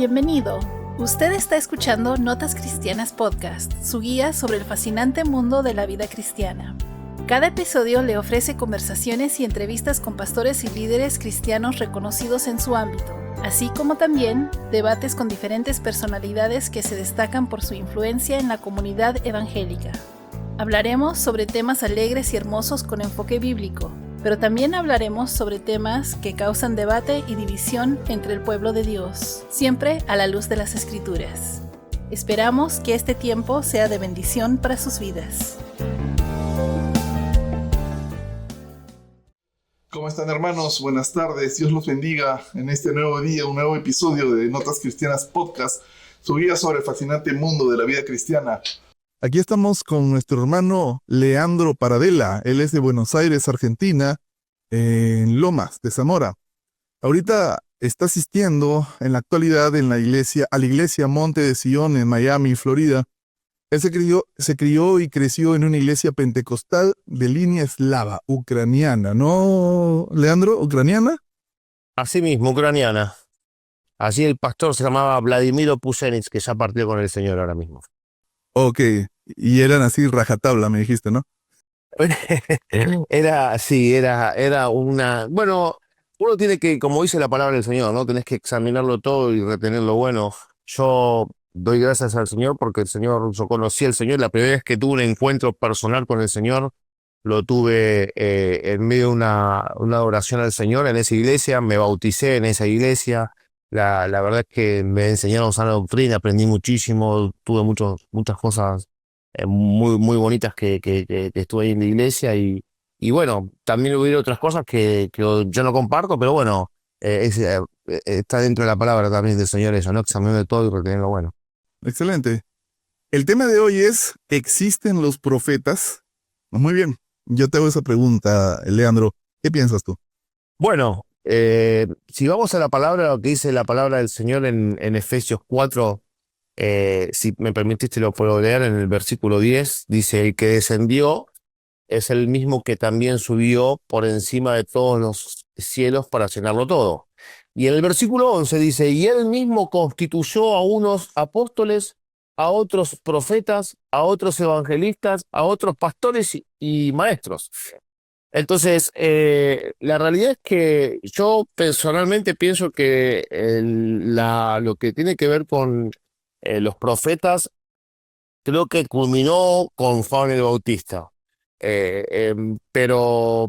Bienvenido. Usted está escuchando Notas Cristianas Podcast, su guía sobre el fascinante mundo de la vida cristiana. Cada episodio le ofrece conversaciones y entrevistas con pastores y líderes cristianos reconocidos en su ámbito, así como también debates con diferentes personalidades que se destacan por su influencia en la comunidad evangélica. Hablaremos sobre temas alegres y hermosos con enfoque bíblico, pero también hablaremos sobre temas que causan debate y división entre el pueblo de Dios, siempre a la luz de las Escrituras. Esperamos que este tiempo sea de bendición para sus vidas. ¿Cómo están, hermanos? Buenas tardes. Dios los bendiga en este nuevo día, un nuevo episodio de Notas Cristianas Podcast, su guía sobre el fascinante mundo de la vida cristiana. Aquí estamos con nuestro hermano Leandro Paradela. Él es de Buenos Aires, Argentina, en Lomas de Zamora. Ahorita está asistiendo en la actualidad a la iglesia Monte de Sion en Miami, Florida. Él se crió y creció en una iglesia pentecostal de línea eslava, ucraniana. ¿No, Leandro? ¿Ucraniana? Así mismo, ucraniana. Así el pastor se llamaba Vladimiro Pusenitz, que ya partió con el Señor ahora mismo. Ok, y eran así rajatabla, me dijiste, ¿no? Era una... Bueno, uno tiene que, como dice la palabra del Señor, ¿no? Tenés que examinarlo todo y retener lo bueno. Yo doy gracias al Señor porque yo conocí al Señor. La primera vez que tuve un encuentro personal con el Señor, lo tuve en medio de una oración al Señor en esa iglesia. Me bauticé en esa iglesia. La verdad es que me enseñaron sana doctrina, aprendí muchísimo, tuve muchas cosas muy bonitas que estuve ahí en la iglesia y bueno, también hubo otras cosas que yo no comparto, pero bueno, está dentro de la palabra también del Señor eso, ¿no? Examinar todo y retener lo bueno. Excelente. El tema de hoy es, ¿existen los profetas? Muy bien, yo te hago esa pregunta, Leandro. ¿Qué piensas tú? Bueno, si vamos a la palabra, lo que dice la palabra del Señor en Efesios 4, si me permitiste lo puedo leer en el versículo 10, dice, el que descendió es el mismo que también subió por encima de todos los cielos para llenarlo todo. Y en el versículo 11 dice, y él mismo constituyó a unos apóstoles, a otros profetas, a otros evangelistas, a otros pastores y maestros. Entonces, la realidad es que yo personalmente pienso que lo que tiene que ver con los profetas, creo que culminó con Juan el Bautista. Pero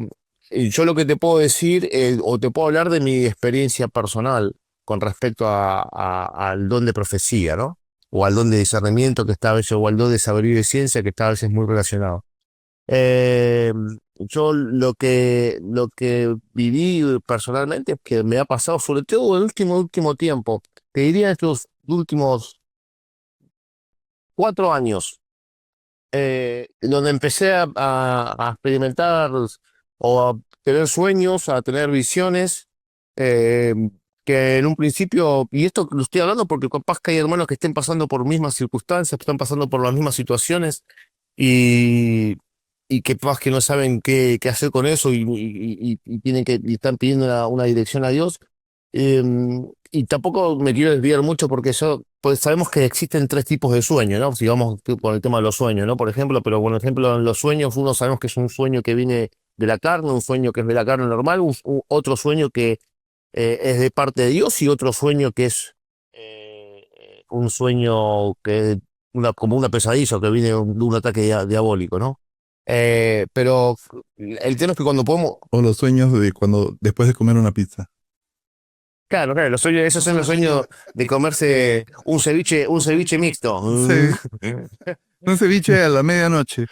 yo lo que te puedo decir, o te puedo hablar de mi experiencia personal con respecto al don de profecía, ¿no? O al don de discernimiento que está a veces, o al don de sabiduría y de ciencia que está a veces muy relacionado. Eh, yo lo que viví personalmente es que me ha pasado, sobre todo el último tiempo, te diría estos últimos 4 años, donde empecé a experimentar o a tener sueños, a tener visiones, eh, que en un principio, y esto lo estoy hablando porque capaz que hay hermanos que estén pasando por mismas circunstancias, que están pasando por las mismas situaciones, y, y que capaz que no saben qué hacer con eso y están pidiendo una dirección a Dios. Eh, y tampoco me quiero desviar mucho porque pues sabemos que existen 3 tipos de sueños, ¿no? Si vamos por el tema de los sueños, ¿no? Por ejemplo, pero por ejemplo, en los sueños uno sabemos que es un sueño que viene de la carne, un sueño que es de la carne normal, otro sueño que es de parte de Dios y otro sueño que es un sueño como una pesadilla que viene de un ataque diabólico, ¿no? Pero el tema es que cuando podemos... O los sueños de cuando después de comer una pizza. Claro, los sueños, esos son los sueños de comerse un ceviche mixto. Sí, un ceviche a la medianoche.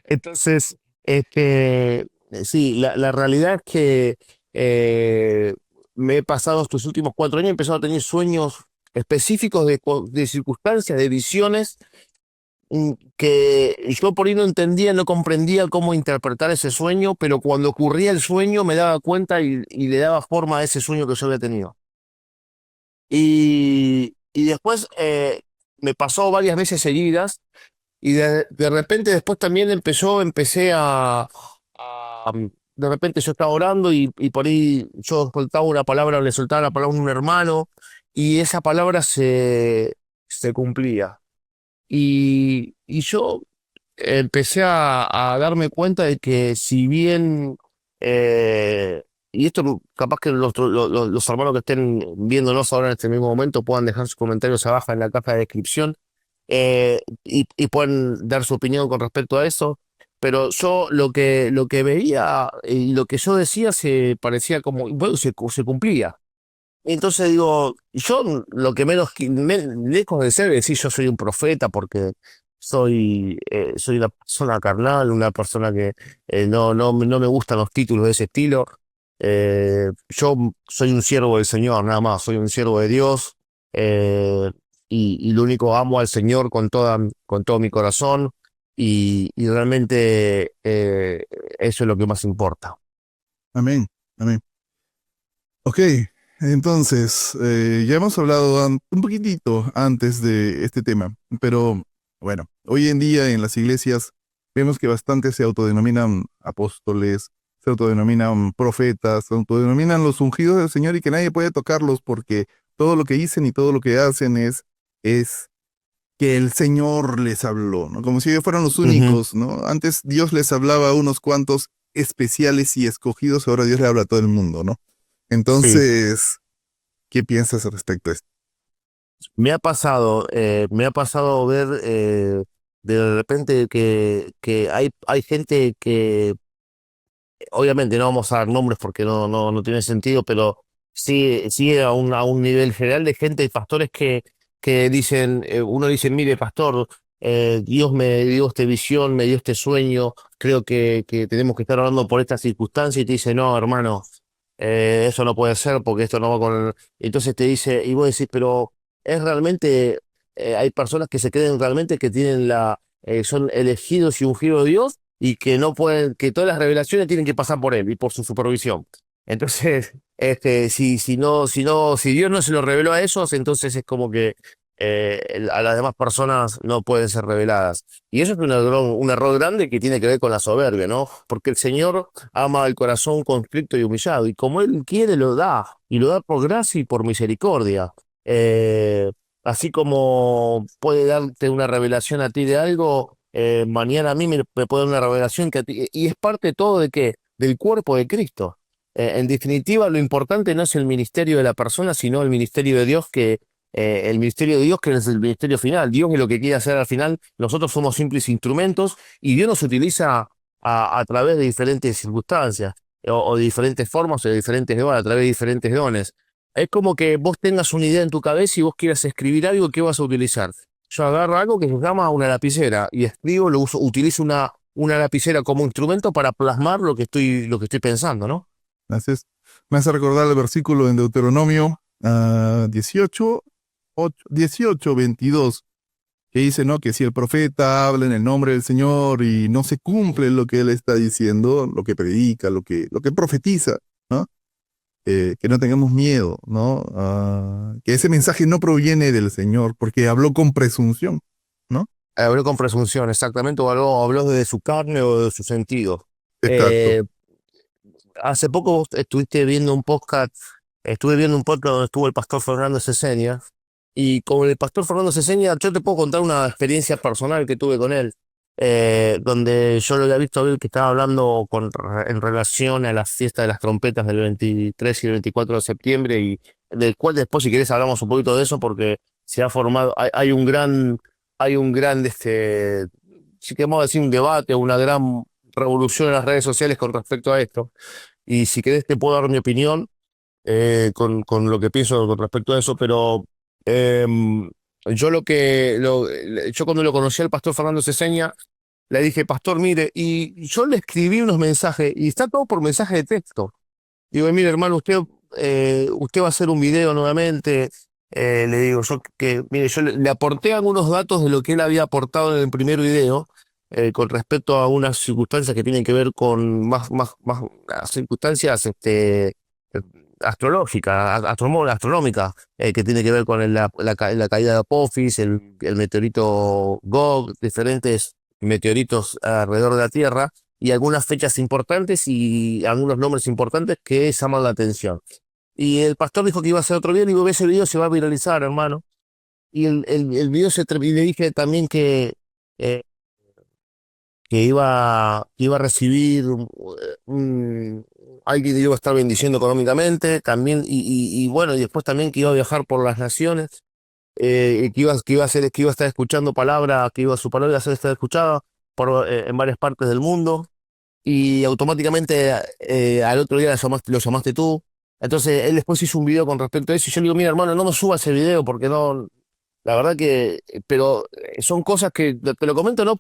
Entonces, sí, la realidad es que me he pasado estos últimos 4 años, he empezado a tener sueños específicos de circunstancias, de visiones, que yo por ahí no entendía, no comprendía cómo interpretar ese sueño, pero cuando ocurría el sueño me daba cuenta y le daba forma a ese sueño que yo había tenido. Y después me pasó varias veces seguidas y de repente después también empecé a de repente yo estaba orando y por ahí yo soltaba una palabra, le soltaba la palabra a un hermano y esa palabra se cumplía. Y yo empecé a darme cuenta de que si bien, y esto capaz que los hermanos que estén viéndonos ahora en este mismo momento puedan dejar sus comentarios abajo en la caja de descripción, y pueden dar su opinión con respecto a eso, pero yo lo que veía y lo que yo decía se parecía como, bueno, se cumplía. Entonces digo, yo lo que menos, lejos de ser decir yo soy un profeta porque soy una persona carnal, una persona que no me gustan los títulos de ese estilo. Yo soy un siervo del Señor, nada más, soy un siervo de Dios, y lo único amo al Señor con todo mi corazón y realmente eso es lo que más importa. Amén, amén. Ok, entonces, ya hemos hablado un poquitito antes de este tema, pero bueno, hoy en día en las iglesias vemos que bastantes se autodenominan apóstoles, se autodenominan profetas, se autodenominan los ungidos del Señor y que nadie puede tocarlos porque todo lo que dicen y todo lo que hacen es que el Señor les habló, ¿no? Como si ellos fueran los Ujú. únicos, ¿no? Antes Dios les hablaba a unos cuantos especiales y escogidos, ahora Dios le habla a todo el mundo, ¿no? Sí. Entonces, ¿qué piensas respecto a esto? Me ha pasado ver de repente que hay gente que, obviamente no vamos a dar nombres porque no tiene sentido, pero sí a un nivel general de gente, de pastores que dicen, uno dice, mire, pastor, Dios me dio esta visión, me dio este sueño, creo que tenemos que estar orando por esta circunstancia, y te dice, no, hermano, eso no puede ser porque esto no va con... Entonces te dice, y vos decís, pero es realmente, hay personas que se creen realmente que son elegidos y ungidos de Dios y que no pueden, que todas las revelaciones tienen que pasar por él y por su supervisión. Entonces, si Dios no se lo reveló a esos, entonces es como que a las demás personas no pueden ser reveladas. Y eso es un error grande que tiene que ver con la soberbia, ¿no? Porque el Señor ama el corazón constricto y humillado, y como Él quiere, lo da, y lo da por gracia y por misericordia. Eh, Así como puede darte una revelación a ti de algo, mañana a mí me puede dar una revelación que a ti, y es parte todo de qué, del cuerpo de Cristo. En definitiva, lo importante no es el ministerio de la persona, sino el ministerio de Dios, el ministerio de Dios que es el ministerio final. Dios es lo que quiere hacer al final. Nosotros somos simples instrumentos y Dios nos utiliza a través de diferentes circunstancias, o de diferentes formas, o de diferentes dones, a través de diferentes dones. Es como que vos tengas una idea en tu cabeza y vos quieras escribir algo que vas a utilizar. Yo agarro algo que se llama una lapicera y escribo, utilizo una lapicera como instrumento para plasmar lo que estoy pensando, ¿no? Entonces, me hace recordar el versículo en Deuteronomio 18, 18, 22, que dice, ¿no? Que si el profeta habla en el nombre del Señor y no se cumple lo que él está diciendo, lo que predica, lo que profetiza, ¿no? Que no tengamos miedo, ¿no? Que ese mensaje no proviene del Señor porque habló con presunción, ¿no? Habló con presunción, exactamente, o habló de su carne o de su sentido. Exacto. Eh, Hace poco vos estuviste viendo un podcast, estuve viendo un podcast donde estuvo el pastor Fernando Seseña, y con el pastor Fernando Seseña yo te puedo contar una experiencia personal que tuve con él, donde yo lo había visto a él que estaba hablando en relación a la fiesta de las trompetas del 23 y el 24 de septiembre, y del cual después, si querés, hablamos un poquito de eso, porque se ha formado, hay un gran, si queremos decir, un debate, una gran revolución en las redes sociales con respecto a esto. Y si querés te puedo dar mi opinión, con lo que pienso con respecto a eso, pero yo cuando lo conocí al pastor Fernando Ceseña, le dije, pastor, mire, y yo le escribí unos mensajes, y está todo por mensaje de texto. Digo, mire, hermano, usted va a hacer un video nuevamente. Le digo, mire, yo le aporté algunos datos de lo que él había aportado en el primer video, con respecto a unas circunstancias que tienen que ver con más circunstancias, astrológicas, astronómicas, que tiene que ver con la caída de Apophis, el meteorito Gog, diferentes meteoritos alrededor de la Tierra. y algunas fechas importantes y algunos nombres importantes que llaman la atención. Y el pastor dijo que iba a hacer otro video, y digo, ese video se va a viralizar, hermano. Y el video y le dije también eh, que iba a recibir alguien que iba a estar bendiciendo económicamente, también, y bueno, y después también que iba a viajar por las naciones, que iba a estar escuchando palabra, su palabra iba a ser estar escuchada en varias partes del mundo, y automáticamente al otro día lo llamaste tú. Entonces él después hizo un video con respecto a eso, y yo le digo, mira, hermano, no me subas ese video porque no, la verdad que, pero son cosas que te lo comento no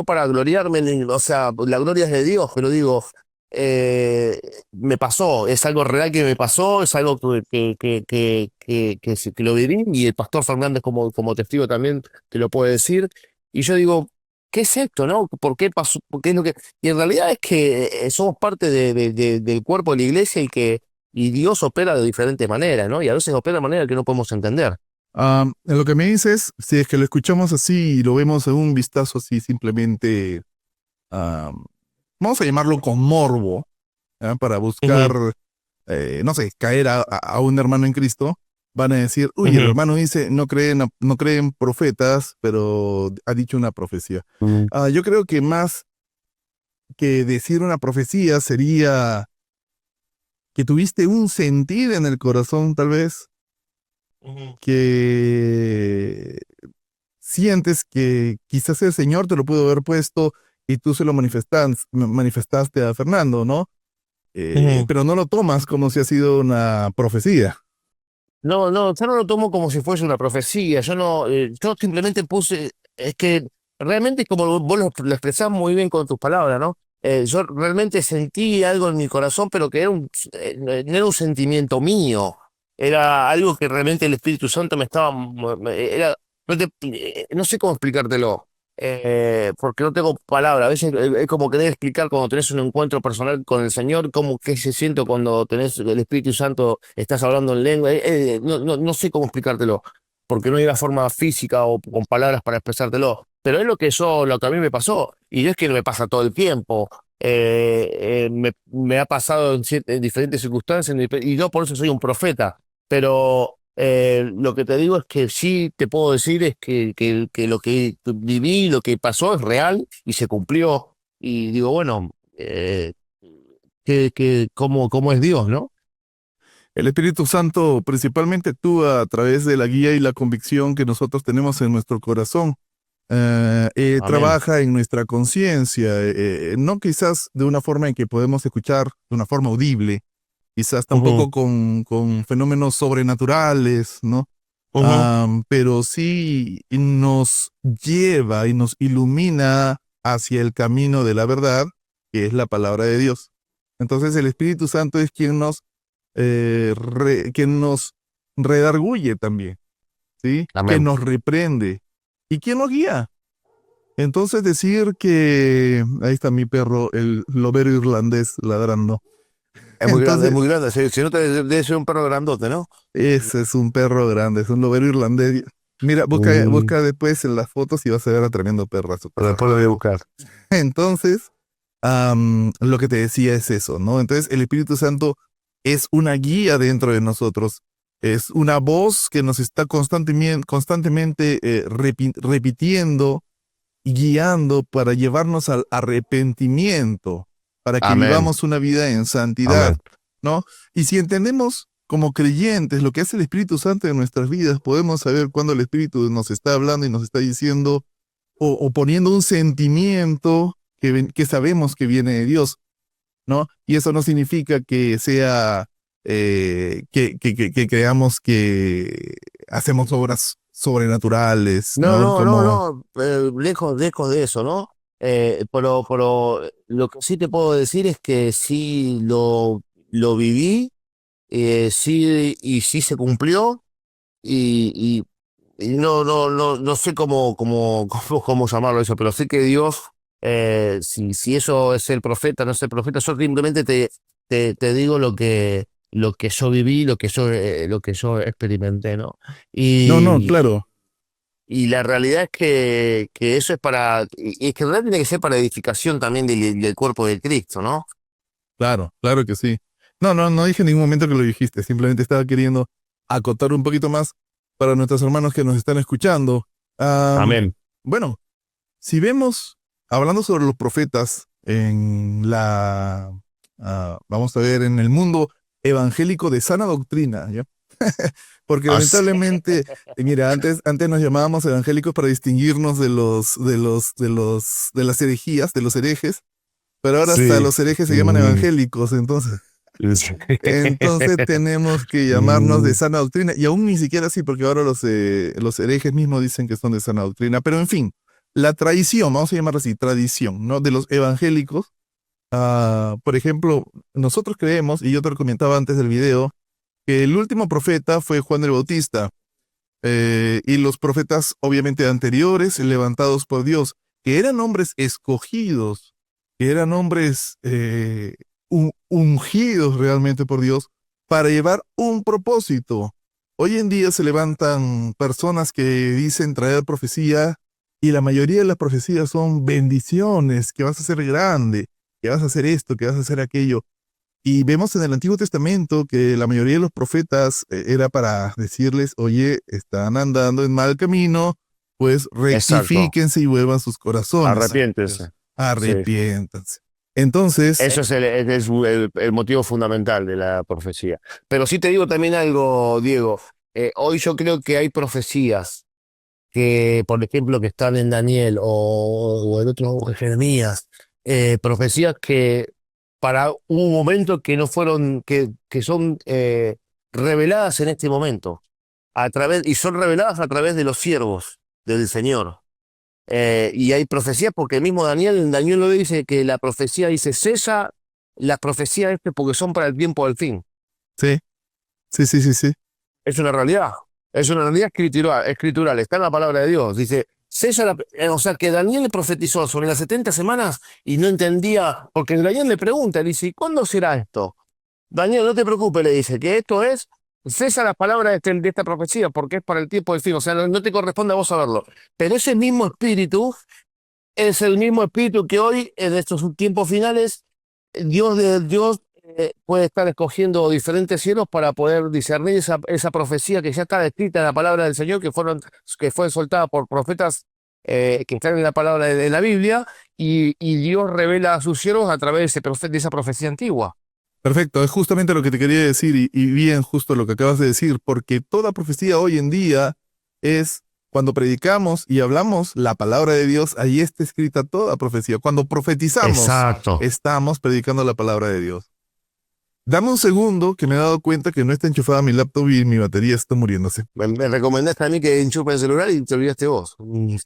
para gloriarme, o sea, la gloria es de Dios, pero digo, me pasó, es algo real que me pasó, es algo que lo viví, y el pastor Fernández como testigo también te lo puede decir, y yo digo, ¿qué es esto, no? ¿Por qué pasó? ¿Por qué es lo que...? Y en realidad es que somos parte del cuerpo de la iglesia, y Dios opera de diferentes maneras, ¿no? Y a veces opera de manera que no podemos entender. En lo que me dices, si es que lo escuchamos así y lo vemos en un vistazo así, simplemente, am, vamos a llamarlo con morbo, ¿ah? Para buscar, Ujú, no sé, caer a un hermano en Cristo, van a decir, uy, el ujú, hermano dice, no creen profetas, pero ha dicho una profecía. ujú, Yo creo que más que decir una profecía sería que tuviste un sentir en el corazón, tal vez, ujú. que sientes que quizás el Señor te lo pudo haber puesto y tú se lo manifestaste a Fernando, ¿no? Ujú. Pero no lo tomas como si ha sido una profecía. No, no, yo no lo tomo como si fuese una profecía. Yo no, yo simplemente puse, es que realmente como vos lo expresás muy bien con tus palabras, ¿no? Yo realmente sentí algo en mi corazón, pero que no era un sentimiento mío. Era algo que realmente el Espíritu Santo me estaba, era, no sé cómo explicártelo, porque no tengo palabras. A veces es como querer explicar cuando tenés un encuentro personal con el Señor, cómo qué se siente cuando tenés el Espíritu Santo, estás hablando en lengua. No sé cómo explicártelo, porque no hay una forma física o con palabras para expresártelo. Pero es lo que a mí me pasó, y no es que no me pasa todo el tiempo. Me ha pasado en diferentes circunstancias, y no por eso soy un profeta, pero lo que te digo es que sí te puedo decir es que lo que viví, lo que pasó es real y se cumplió. Y digo, bueno, cómo es Dios, ¿no? El Espíritu Santo principalmente actúa a través de la guía y la convicción que nosotros tenemos en nuestro corazón. Amén. Trabaja en nuestra conciencia, no quizás de una forma en que podemos escuchar de una forma audible, quizás Ujú, tampoco con fenómenos sobrenaturales, ¿no? ujú. Pero sí nos lleva y nos ilumina hacia el camino de la verdad, que es la palabra de Dios. Entonces el Espíritu Santo es quien nos redarguye también, ¿sí? Que Amén. nos reprende y quien nos guía. Entonces decir que, ahí está mi perro, el lobero irlandés ladrando. Es muy grande, es Entonces, muy grande. Si no te debe ser un perro grandote, ¿no? ese es un perro grande, es un lobero irlandés. Mira, Mm, busca después en las fotos y vas a ver a tremendo perrazo que pero es. después lo voy a buscar. Entonces, lo que te decía es eso, ¿no? Entonces, el Espíritu Santo es una guía dentro de nosotros, es una voz que nos está constantemente repitiendo y guiando para llevarnos al arrepentimiento, para que Amén. vivamos una vida en santidad, Amén. ¿no? Y si entendemos como creyentes lo que hace el Espíritu Santo en nuestras vidas, podemos saber cuándo el Espíritu nos está hablando y nos está diciendo o poniendo un sentimiento que sabemos que viene de Dios, ¿no? Y eso no significa que sea que creamos que hacemos obras sobrenaturales, No, ¿no? no, no, Como, no, lejos de eso, ¿no? Pero lo que sí te puedo decir es que sí lo viví, sí, y sí se cumplió, y, y no sé cómo llamarlo eso, pero sé que Dios, si eso es el profeta, no es el profeta, yo simplemente te digo lo que yo viví, lo que yo experimenté, ¿no? no, no, claro. Y la realidad es que eso es y es que en realidad tiene que ser para edificación también del cuerpo de Cristo, ¿no? Claro, claro que sí. No, no, no dije en ningún momento que lo dijiste, simplemente estaba queriendo acotar un poquito más para nuestros hermanos que nos están escuchando. Am, Amén. bueno, si vemos, hablando sobre los profetas en vamos a ver, en el mundo evangélico de sana doctrina, ¿ya? Porque Así- lamentablemente, mira, antes nos llamábamos evangélicos para distinguirnos de las herejías, de los herejes, pero ahora hasta Sí. los herejes se llaman Mm. evangélicos, entonces tenemos que llamarnos de Mm. sana doctrina, y aún ni siquiera así, porque ahora los herejes mismos dicen que son de sana doctrina, pero en fin, la tradición, vamos a llamarla así, tradición, ¿no? De los evangélicos, por ejemplo, nosotros creemos, y yo te lo comentaba antes del video, que el último profeta fue Juan el Bautista, y los profetas obviamente anteriores, levantados por Dios, que eran hombres escogidos, que eran hombres ungidos realmente por Dios para llevar un propósito. Hoy en día se levantan personas que dicen traer profecía y la mayoría de las profecías son bendiciones, que vas a ser grande, que vas a hacer esto, que vas a hacer aquello. Y vemos en el Antiguo Testamento que la mayoría de los profetas era para decirles, oye, están andando en mal camino, pues Exacto. rectifíquense y vuelvan sus corazones, Arrepiéntese. Sí. arrepiéntanse. Entonces, Eso es el motivo fundamental de la profecía. Pero sí te digo también algo, Diego. Hoy yo creo que hay profecías que, por ejemplo, que están en Daniel o en otro en Jeremías, profecías que para un momento que no fueron, que son reveladas en este momento, y son reveladas a través de los siervos del Señor. Y hay profecías porque el mismo Daniel lo dice que la profecía dice, cesa las profecías porque son para el tiempo del fin. sí, sí, sí, sí, sí. Es una realidad. Es una realidad escritural, está en la palabra de Dios. Dice, o sea, que Daniel le profetizó sobre las 70 semanas y no entendía, porque Daniel le pregunta, dice, ¿y cuándo será esto? Daniel, no te preocupes, le dice, que esto cesa las palabras de esta profecía, porque es para el tiempo del fin. O sea, no te corresponde a vos saberlo. Pero ese mismo espíritu es el mismo espíritu que hoy, en estos tiempos finales, Dios puede estar escogiendo diferentes cielos para poder discernir esa profecía que ya está descrita en la palabra del Señor, que fue soltada por profetas que están en la palabra de la Biblia, y Dios revela a sus siervos a través de esa profecía antigua. Perfecto, es justamente lo que te quería decir y bien justo lo que acabas de decir, porque toda profecía hoy en día es cuando predicamos y hablamos la palabra de Dios, ahí está escrita toda profecía. Cuando profetizamos, Exacto. estamos predicando la palabra de Dios. Dame un segundo que me he dado cuenta que no está enchufada mi laptop y mi batería está muriéndose. Me recomendaste a mí que enchufe el celular y te olvidaste vos. Muy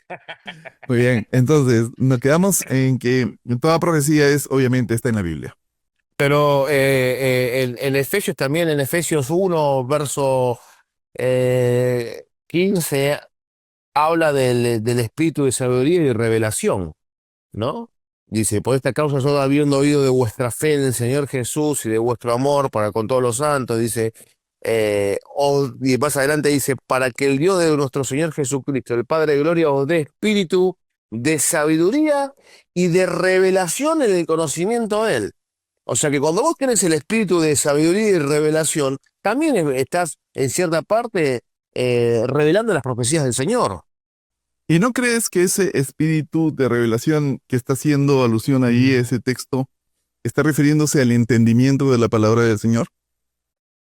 bien, entonces nos quedamos en que toda profecía es, obviamente, está en la Biblia. Pero en Efesios también, en Efesios 1, verso 15, habla del espíritu de sabiduría y revelación, ¿no? Dice, por esta causa yo habiendo oído de vuestra fe en el Señor Jesús y de vuestro amor para con todos los santos, dice, y más adelante dice, para que el Dios de nuestro Señor Jesucristo, el Padre de Gloria, os dé espíritu de sabiduría y de revelación en el conocimiento de Él. O sea que cuando vos tenés el espíritu de sabiduría y revelación, también estás en cierta parte revelando las profecías del Señor. ¿Y no crees que ese espíritu de revelación que está haciendo alusión ahí, ese texto, está refiriéndose al entendimiento de la palabra del Señor?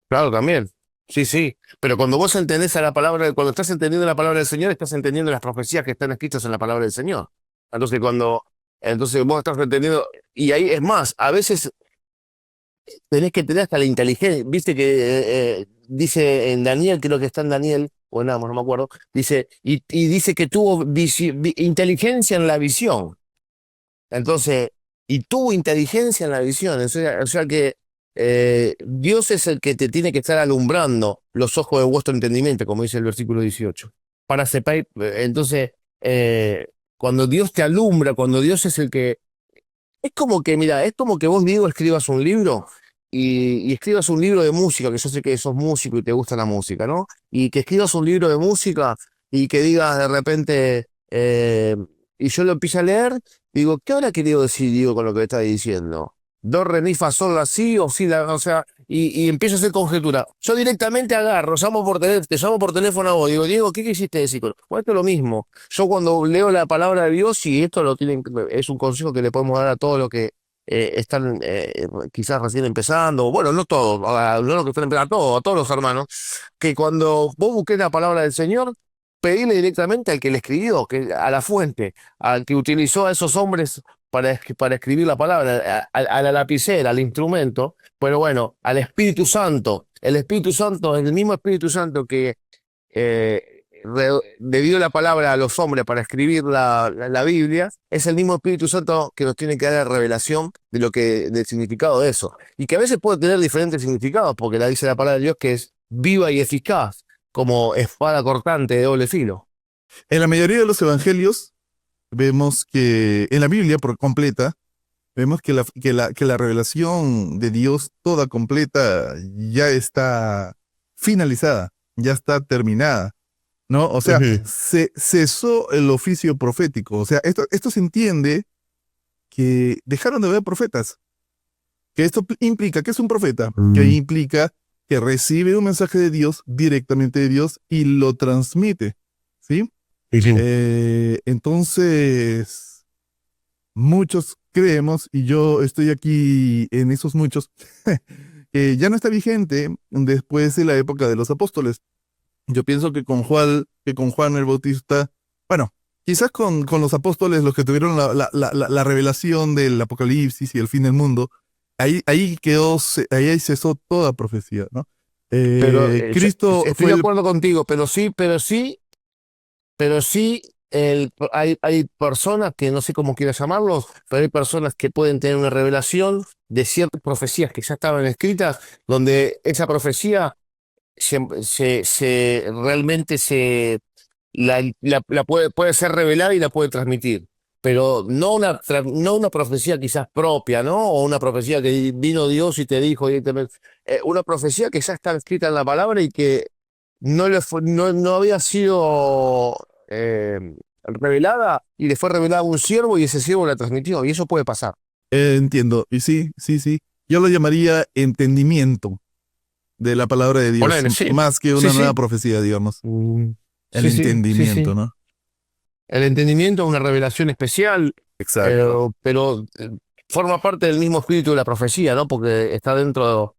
Claro, también. Sí, sí. Pero cuando vos entendés a la palabra, cuando estás entendiendo la palabra del Señor, estás entendiendo las profecías que están escritas en la palabra del Señor. Entonces vos estás entendiendo, y ahí es más, a veces tenés que tener hasta la inteligencia. Viste que dice en Daniel, creo que está en Daniel, o en Amos, no me acuerdo, dice, y dice que tuvo inteligencia en la visión. Entonces, y tuvo inteligencia en la visión. O sea que Dios es el que te tiene que estar alumbrando los ojos de vuestro entendimiento, como dice el versículo 18. Para separ, entonces, cuando Dios te alumbra, cuando Dios es el que es como que, mira, es como que vos, Diego, escribas un libro y escribas un libro de música, que yo sé que sos músico y te gusta la música, ¿no? Y que escribas un libro de música y que digas de repente, y yo lo empiezo a leer, digo, ¿qué habrá querido decir Diego con lo que está diciendo? Do, re, mi, fa, sol, la, si, o si, la, o sea, y empiezo a hacer conjetura. Yo directamente agarro, te llamo por teléfono a vos, digo, Diego, ¿qué quisiste decir? Bueno, esto es lo mismo. Yo cuando leo la palabra de Dios, y esto es un consejo que le podemos dar a todos los que están quizás recién empezando, bueno, no todos, no los que están empezando, a todos los hermanos, que cuando vos busques la palabra del Señor, pedirle directamente al que le escribió, a la fuente, al que utilizó a esos hombres para escribir la palabra, a la lapicera, al instrumento, pero bueno, al Espíritu Santo. El Espíritu Santo es el mismo Espíritu Santo que le dio la palabra a los hombres para escribir la Biblia, es el mismo Espíritu Santo que nos tiene que dar la revelación del significado de eso. Y que a veces puede tener diferentes significados, porque la dice la palabra de Dios que es viva y eficaz, como espada cortante de doble filo. En la mayoría de los evangelios vemos que, en la Biblia por completa, vemos que la revelación de Dios toda completa ya está finalizada, ya está terminada, ¿no? O sea, Ujú. se cesó el oficio profético. O sea, esto se entiende que dejaron de haber profetas. Que esto implica que es un profeta, que Mm. implica que recibe un mensaje de Dios directamente de Dios y lo transmite, ¿sí? Ujú. Entonces, muchos creemos, y yo estoy aquí en esos muchos, que ya no está vigente después de la época de los apóstoles. Yo pienso que con Juan el Bautista, bueno, quizás con los apóstoles, los que tuvieron la revelación del Apocalipsis y el fin del mundo, ahí quedó, ahí cesó toda profecía, ¿no? Pero yo Cristo estoy fue de el... acuerdo contigo, pero sí, hay personas que no sé cómo quieras llamarlos, pero hay personas que pueden tener una revelación de ciertas profecías que ya estaban escritas, donde esa profecía realmente puede ser revelada y la puede transmitir. Pero no una profecía quizás propia, ¿no? O una profecía que vino Dios y te dijo directamente. Una profecía que ya está escrita en la palabra y que no había sido revelada y le fue revelada a un siervo y ese siervo la transmitió. Y eso puede pasar. entiendo, y sí, sí, sí. Yo lo llamaría entendimiento de la palabra de Dios, Ponele, sí, más que sí, una nueva sí. profecía, digamos. Mm, El sí, sí, sí, entendimiento, sí. ¿no? El entendimiento es una revelación especial, Exacto. pero forma parte del mismo espíritu de la profecía, ¿no? Porque está dentro.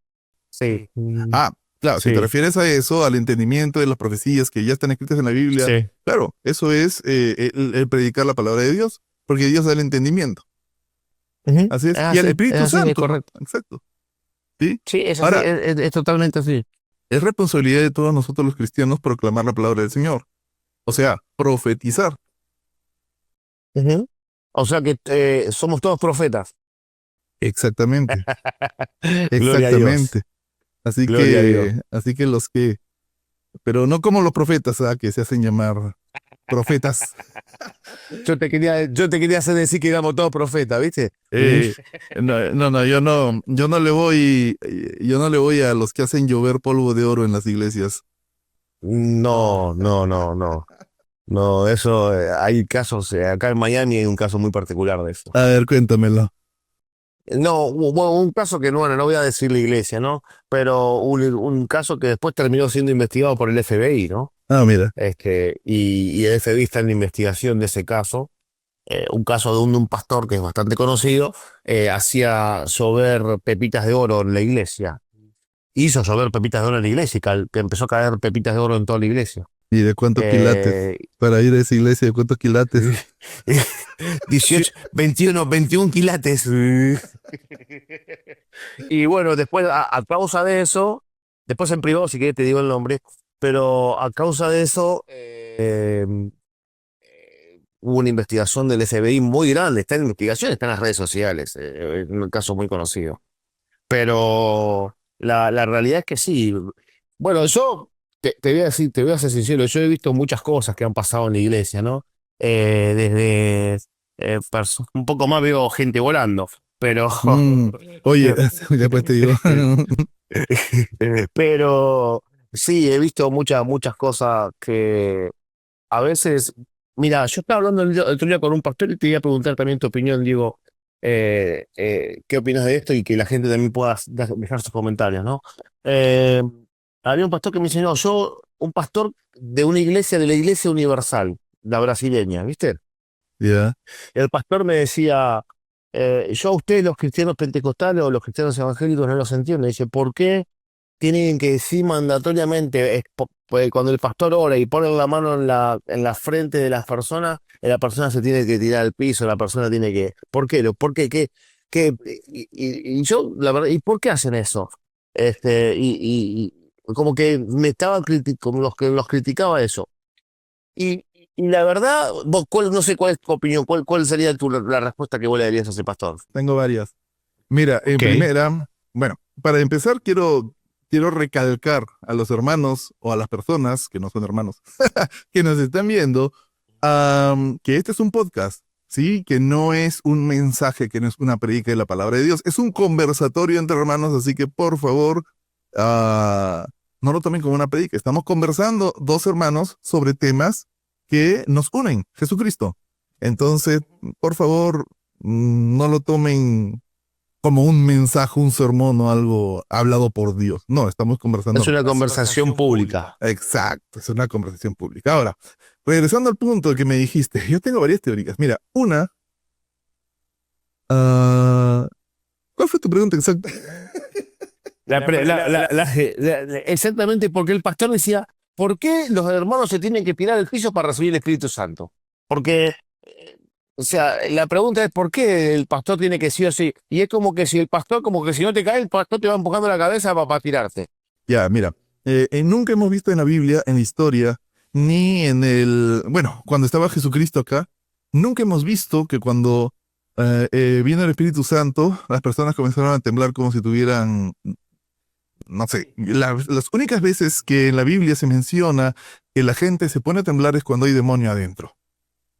Sí. Ah, claro, si te Sí, refieres a eso, al entendimiento de las profecías que ya están escritas en la Biblia, sí. claro, eso es el predicar la palabra de Dios, porque Dios da el entendimiento. Ujú. Así Es es. Y al así, es Espíritu así, es Santo, correcto. exacto. ¿Sí? Sí, es así, Ahora, es totalmente así. es responsabilidad de todos nosotros los cristianos proclamar la palabra del Señor. O sea, profetizar. Ujú. O sea que somos todos profetas. Exactamente, Gloria a Dios, exactamente. gloria a Dios. Así que los que, pero no como los profetas, ¿ah? Que se hacen llamar profetas. Yo te quería hacer decir que éramos todos profetas, ¿viste? Eh, no, yo no le voy a los que hacen llover polvo de oro en las iglesias. No, no, no, no. No, eso, hay casos, acá en Miami hay un caso muy particular de eso. A ver, cuéntamelo. No, bueno, un caso que no, bueno, no voy a decir la iglesia, ¿no? Pero un caso que después terminó siendo investigado por el FBI, ¿no? Ah, mira. Y el FBI está en la investigación de ese caso. Un caso de un pastor que es bastante conocido, hacía llover pepitas de oro en la iglesia. Hizo llover pepitas de oro en la iglesia y que empezó a caer pepitas de oro en toda la iglesia. ¿Y de cuántos quilates? Eh, Para ir a esa iglesia, ¿de cuántos quilates? 18, 21 quilates. Y bueno, después, a causa de eso, después en privado, si querés te digo el nombre, pero a causa de eso, hubo una investigación del FBI muy grande, está en investigación, está en las redes sociales, es un caso muy conocido. Pero la realidad es que sí. Bueno, yo te voy a decir, te voy a ser sincero, yo he visto muchas cosas que han pasado en la iglesia, ¿no? Desde un poco más veo gente volando, pero Mm, oye, después te digo. pero sí, he visto muchas cosas a veces, mira, yo estaba hablando el otro día con un pastor y te iba a preguntar también tu opinión, Diego, qué opinas de esto y que la gente también pueda dejar sus comentarios, ¿no? Eh, Había un pastor que me enseñó, un pastor de una iglesia, de la Iglesia Universal, la brasileña, ¿viste? Ya. El pastor me decía, yo a ustedes los cristianos pentecostales o los cristianos evangélicos no los entiendo. Dice, ¿por qué tienen que decir mandatoriamente, cuando el pastor ora y pone la mano en la frente de las personas, la persona se tiene que tirar al piso, la persona tiene que... ¿Por qué? ¿Por qué? ¿Qué? Y yo, la verdad, ¿y por qué hacen eso? Como que me estaba como los que los criticaba eso. Y la verdad, no sé cuál es tu opinión, cuál sería la respuesta que vos le darías a ese pastor. Tengo varias. Mira, en Ok. primera, bueno, para empezar quiero recalcar a los hermanos o a las personas que no son hermanos que nos están viendo, que este es un podcast, ¿sí? Que no es un mensaje, que no es una predica de la palabra de Dios, es un conversatorio entre hermanos, así que por favor, ah, no lo tomen como una predica. Estamos conversando dos hermanos sobre temas que nos unen, Jesucristo. Entonces, por favor, no lo tomen como un mensaje, un sermón o algo hablado por Dios. No, estamos conversando. Es una conversación pública. Exacto, es una conversación pública. Ahora, regresando al punto que me dijiste, yo tengo varias teorías. Mira, ah, ¿cuál fue tu pregunta exacta? Exactamente porque el pastor decía, ¿por qué los hermanos se tienen que tirar al piso para recibir el Espíritu Santo? Porque, o sea, la pregunta es ¿por qué el pastor tiene que sí o sí? Y es como que si el pastor, como que si no te cae, el pastor te va empujando la cabeza para tirarte. Ya, mira, nunca hemos visto en la Biblia, en la historia, ni en bueno, cuando estaba Jesucristo acá, nunca hemos visto que cuando vino el Espíritu Santo, las personas comenzaron a temblar como si tuvieran, no sé, las únicas veces que en la Biblia se menciona que la gente se pone a temblar es cuando hay demonio adentro.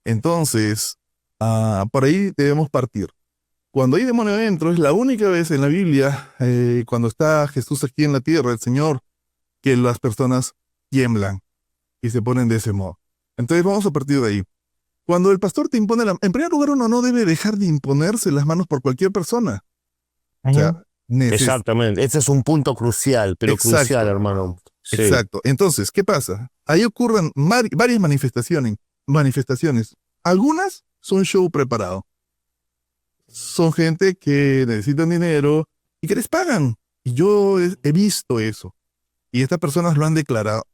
Entonces, por ahí debemos partir. Cuando hay demonio adentro es la única vez en la Biblia, cuando está Jesús aquí en la tierra, el Señor, que las personas tiemblan y se ponen de ese modo. Entonces vamos a partir de ahí. Cuando el pastor te impone en primer lugar, uno no debe dejar de imponerse las manos por cualquier persona. O sea, Exactamente, ese es un punto crucial, pero crucial, exacto, hermano. Sí. exacto. Entonces, ¿qué pasa? Ahí ocurren varias manifestaciones. Algunas son show preparado. Son gente que necesitan dinero y que les pagan. Y yo he visto eso. Y estas personas lo han declarado.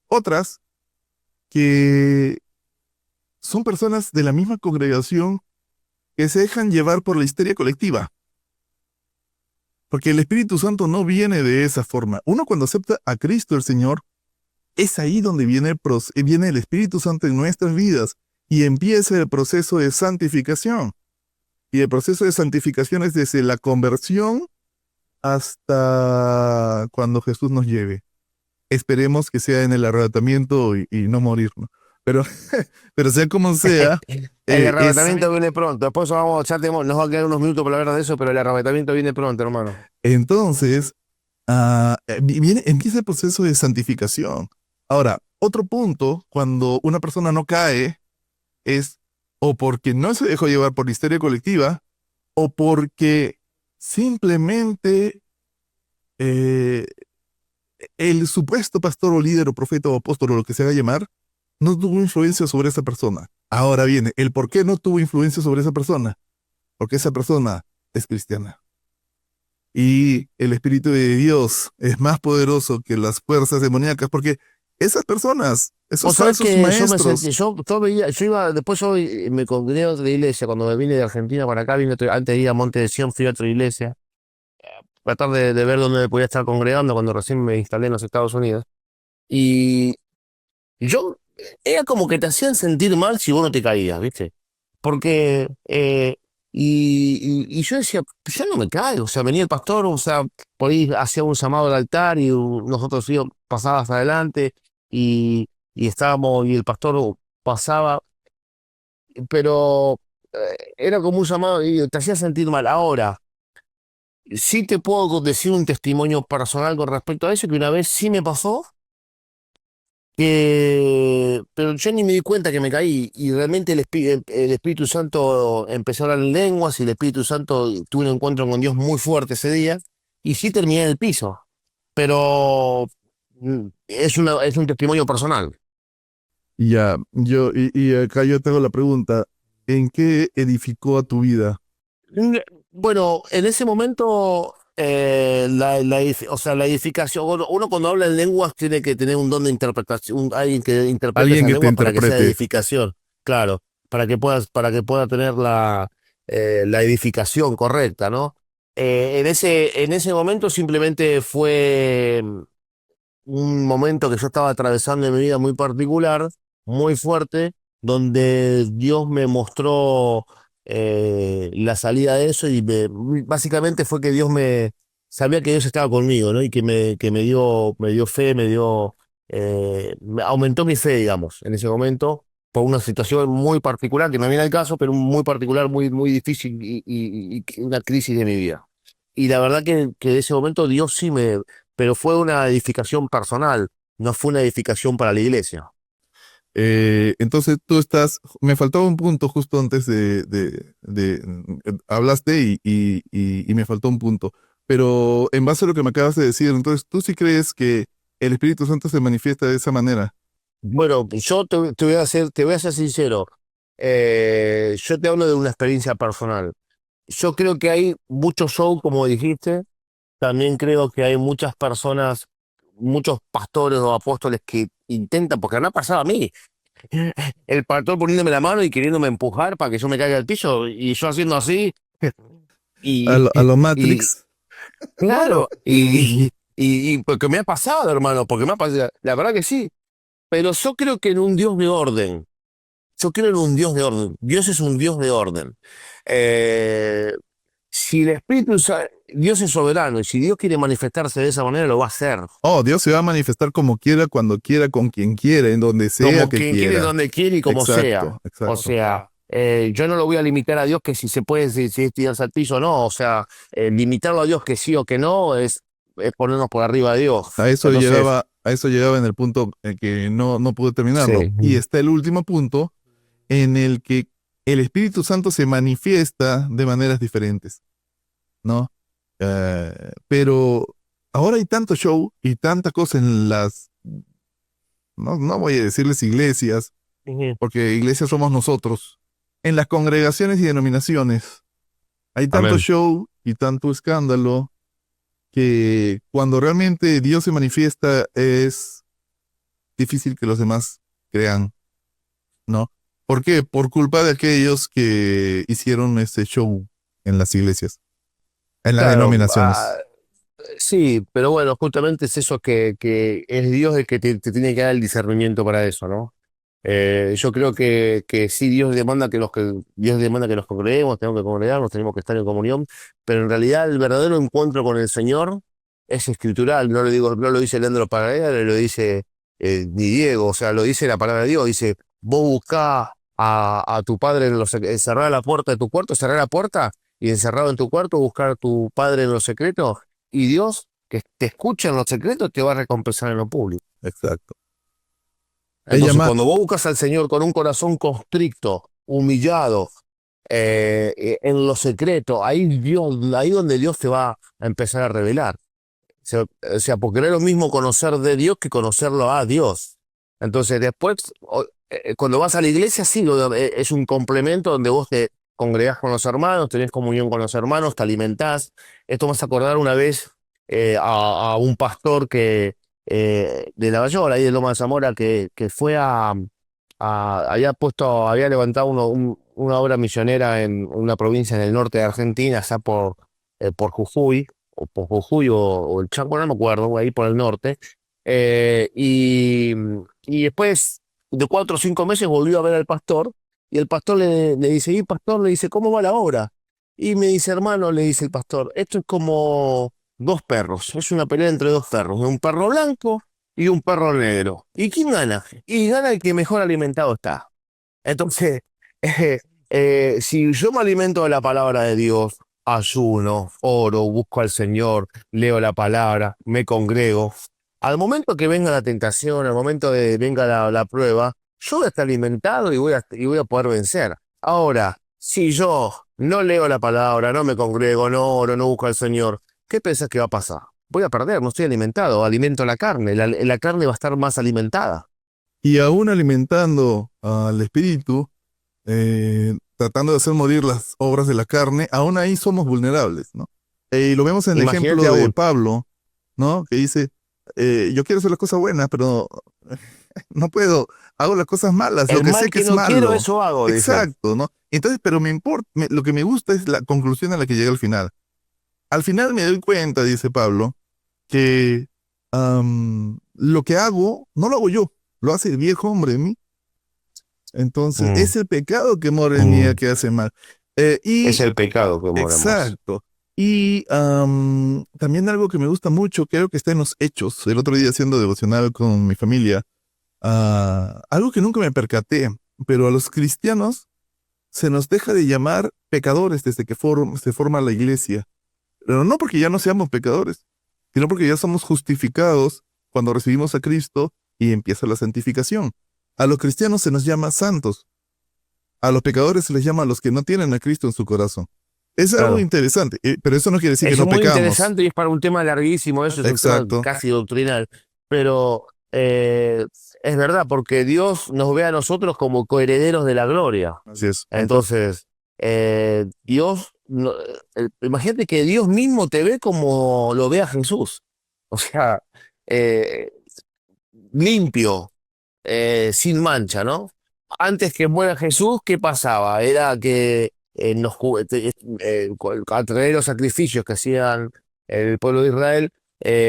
Otras que son personas de la misma congregación que se dejan llevar por la histeria colectiva. Porque el Espíritu Santo no viene de esa forma. Uno cuando acepta a Cristo el Señor, es ahí donde viene el Espíritu Santo en nuestras vidas y empieza el proceso de santificación. Y el proceso de santificación es desde la conversión hasta cuando Jesús nos lleve. Esperemos que sea en el arrebatamiento y no morir, ¿no? Pero, pero sea como sea, El es, arrebatamiento viene pronto. Después nos va a quedar unos minutos para hablar de eso, pero el arrebatamiento viene pronto, hermano. entonces, empieza el proceso de santificación. Ahora, otro punto, cuando una persona no cae, es o porque no se dejó llevar por la histeria colectiva, o porque simplemente eh, el supuesto pastor o líder o profeta o apóstol o lo que se haga llamar, no tuvo influencia sobre esa persona. Ahora viene, el por qué no tuvo influencia sobre esa persona. Porque esa persona es cristiana. Y el Espíritu de Dios es más poderoso que las fuerzas demoníacas, porque esas personas, esos Vos sabés falsos que maestros, yo iba, después yo me congregué a otra iglesia, cuando me vine de Argentina para acá, antes de ir a Monte de Sion, fui a otra iglesia, tratar de ver dónde me podía estar congregando cuando recién me instalé en los Estados Unidos. Y yo, era como que te hacían sentir mal si vos no te caías, ¿viste? Porque, y yo decía, yo no me caigo, o sea, venía el pastor, o sea, por ahí hacía un llamado al altar y nosotros íbamos, pasábamos adelante y estábamos, y el pastor pasaba, pero era como un llamado y te hacía sentir mal. Ahora, sí te puedo decir un testimonio personal con respecto a eso, que una vez sí me pasó Pero yo ni me di cuenta que me caí y realmente el Espíritu Santo empezó a hablar en lenguas y el Espíritu Santo tuve un encuentro con Dios muy fuerte ese día y sí terminé en el piso, pero es un testimonio personal. Y ya, y acá yo tengo la pregunta, ¿en qué edificó a tu vida? Mm, Bueno, en ese momento, o sea, la edificación, uno cuando habla en lenguas tiene que tener un don de interpretación, alguien que interprete Alguien esas que te lenguas para que sea interprete. edificación, claro, para que pueda tener la edificación correcta, ¿no? En ese momento simplemente fue un momento que yo estaba atravesando en mi vida muy particular, muy fuerte, donde Dios me mostró la salida de eso y básicamente fue que sabía que Dios estaba conmigo, ¿no? Y que me dio fe, aumentó mi fe, digamos, en ese momento, por una situación muy particular, que no viene al caso, pero muy particular, muy difícil y una crisis de mi vida. Y la verdad que de ese momento Dios sí pero fue una edificación personal, no fue una edificación para la iglesia. Entonces tú me faltaba un punto justo antes hablaste y me faltó un punto, pero en base a lo que me acabas de decir, entonces tú sí crees que el Espíritu Santo se manifiesta de esa manera. Bueno, te voy a ser sincero. Yo te hablo de una experiencia personal. Yo creo que hay mucho show, como dijiste. También creo que hay muchas personas, muchos pastores o apóstoles que intentan, porque me ha pasado a mí. El pastor poniéndome la mano y queriéndome empujar para que yo me caiga al piso y yo haciendo así. A Y, lo y Matrix. claro, y porque me ha pasado, hermano, porque me ha pasado, la verdad que sí. Pero yo creo que en un Dios de orden. Yo creo en un Dios de orden. Dios es un Dios de orden. Eh, si el Dios es soberano y si Dios quiere manifestarse de esa manera, lo va a hacer. Oh, Dios se va a manifestar como quiera, cuando quiera, con quien quiera, en donde sea Como que quien quiere, quiera. donde quiere y como sea. Exacto, O exacto. sea, yo no lo voy a limitar a Dios que si se puede, si es tirarse al piso o no. O sea, limitarlo a Dios que sí o que no es ponernos por arriba de Dios. Entonces, A eso llegaba en el punto en que no pude terminarlo. sí. Y está el último punto en el que el Espíritu Santo se manifiesta de maneras diferentes, ¿no? Pero ahora hay tanto show y tanta cosa en no voy a decirles iglesias, Ujú. porque iglesias somos nosotros, en las congregaciones y denominaciones. Hay tanto Amén. show y tanto escándalo que cuando realmente Dios se manifiesta es difícil que los demás crean, ¿no? ¿Por qué? Por culpa de aquellos que hicieron ese show en las iglesias, en las Claro, denominaciones. sí, pero bueno, justamente es eso que es Dios el que te tiene que dar el discernimiento para eso, ¿no? Yo creo que sí, Dios demanda que nos congreguemos, tenemos que congregarnos, tenemos que estar en comunión, pero en realidad el verdadero encuentro con el Señor es escritural, no lo dice Leandro Pagadera, lo dice ni Diego, o sea, lo dice la palabra de Dios, dice, vos buscá a tu padre cerrar la puerta de tu cuarto, cerrar la puerta y encerrado en tu cuarto buscar a tu padre en lo secreto, y Dios, que te escucha en lo secreto, te va a recompensar en lo público. Exacto. Ella Entonces, más, cuando vos buscas al Señor con un corazón constricto, humillado, en lo secreto, ahí donde Dios te va a empezar a revelar. O sea, porque no es lo mismo conocer de Dios que conocerlo a Dios. Entonces, después, cuando vas a la iglesia, sí, es un complemento donde vos te congregás con los hermanos, tenés comunión con los hermanos, te alimentás. Esto me hace acordar una vez a un pastor de Lavallaol, ahí de Loma de Zamora, que fue había levantado una obra misionera en una provincia en el norte de Argentina, allá por Jujuy o Jujuy o el Chaco, no me acuerdo, ahí por el norte. Eh, y, y después de 4 o 5 meses volvió a ver al pastor y el pastor le dice, y pastor, le dice, ¿cómo va la obra? Y me dice, hermano, le dice el pastor, esto es como dos perros, es una pelea entre dos perros, un perro blanco y un perro negro. ¿Y quién gana? Y gana el que mejor alimentado está. Entonces, eh, si yo me alimento de la palabra de Dios, ayuno, oro, busco al Señor, leo la palabra, me congrego, al momento que venga la tentación, al momento de venga la prueba, yo voy a estar alimentado y voy a poder vencer. Ahora, si yo no leo la palabra, no me congrego, no oro, no busco al Señor, ¿qué pensás que va a pasar? Voy a perder, no estoy alimentado, alimento la carne, la carne va a estar más alimentada. Y aún alimentando al espíritu, tratando de hacer morir las obras de la carne, aún ahí somos vulnerables, ¿no? Y lo vemos en el Imagínate ejemplo de aún. Pablo, ¿no? Que dice, yo quiero hacer las cosas buenas, pero no puedo, hago las cosas malas, lo El que sé mal que que es no quiero, malo. eso hago, dice. Exacto, ¿no? Entonces, pero me importa, lo que me gusta es la conclusión a la que llega al final. Al final me doy cuenta, dice Pablo, que lo que hago, no lo hago yo, lo hace el viejo hombre en mí. Entonces, Mm, es el pecado que mora en mí el mm. que hace mal. Es Y, el pecado que moramos. exacto. Y también algo que me gusta mucho, creo que está en los Hechos, el otro día haciendo devocional con mi familia, algo que nunca me percaté, pero a los cristianos se nos deja de llamar pecadores desde que se forma la iglesia. Pero no porque ya no seamos pecadores, sino porque ya somos justificados cuando recibimos a Cristo y empieza la santificación. A los cristianos se nos llama santos, a los pecadores se les llama a los que no tienen a Cristo en su corazón. Es algo Claro. interesante, pero eso no quiere decir que Eso no es muy pecamos. interesante y es para un tema larguísimo, eso es un tema Exacto, casi doctrinal, pero es verdad, porque Dios nos ve a nosotros como coherederos de la gloria. así es. Entonces, Entonces, Dios, imagínate que Dios mismo te ve como lo ve a Jesús, o sea, eh, limpio, sin mancha, ¿no? Antes que muera Jesús, ¿qué pasaba? Era que a través de los sacrificios que hacían el pueblo de Israel,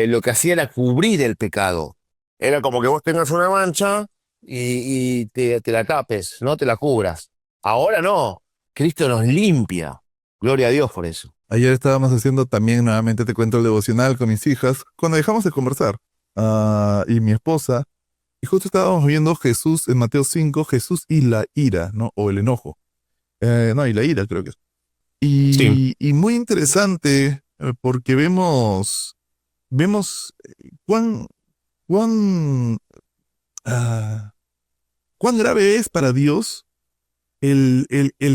lo que hacía era cubrir el pecado. Era como que vos tengas una mancha y te la tapes, no te la cubras. Ahora no, Cristo nos limpia. Gloria a Dios por eso. ayer estábamos haciendo también, nuevamente te cuento el devocional con mis hijas, cuando dejamos de conversar, y mi esposa, y justo estábamos viendo Jesús en Mateo 5, Jesús y la ira, ¿no? O el enojo. No, y la ira creo que es. Sí. Y muy interesante, porque vemos cuán, cuán, ah, cuán grave es para Dios el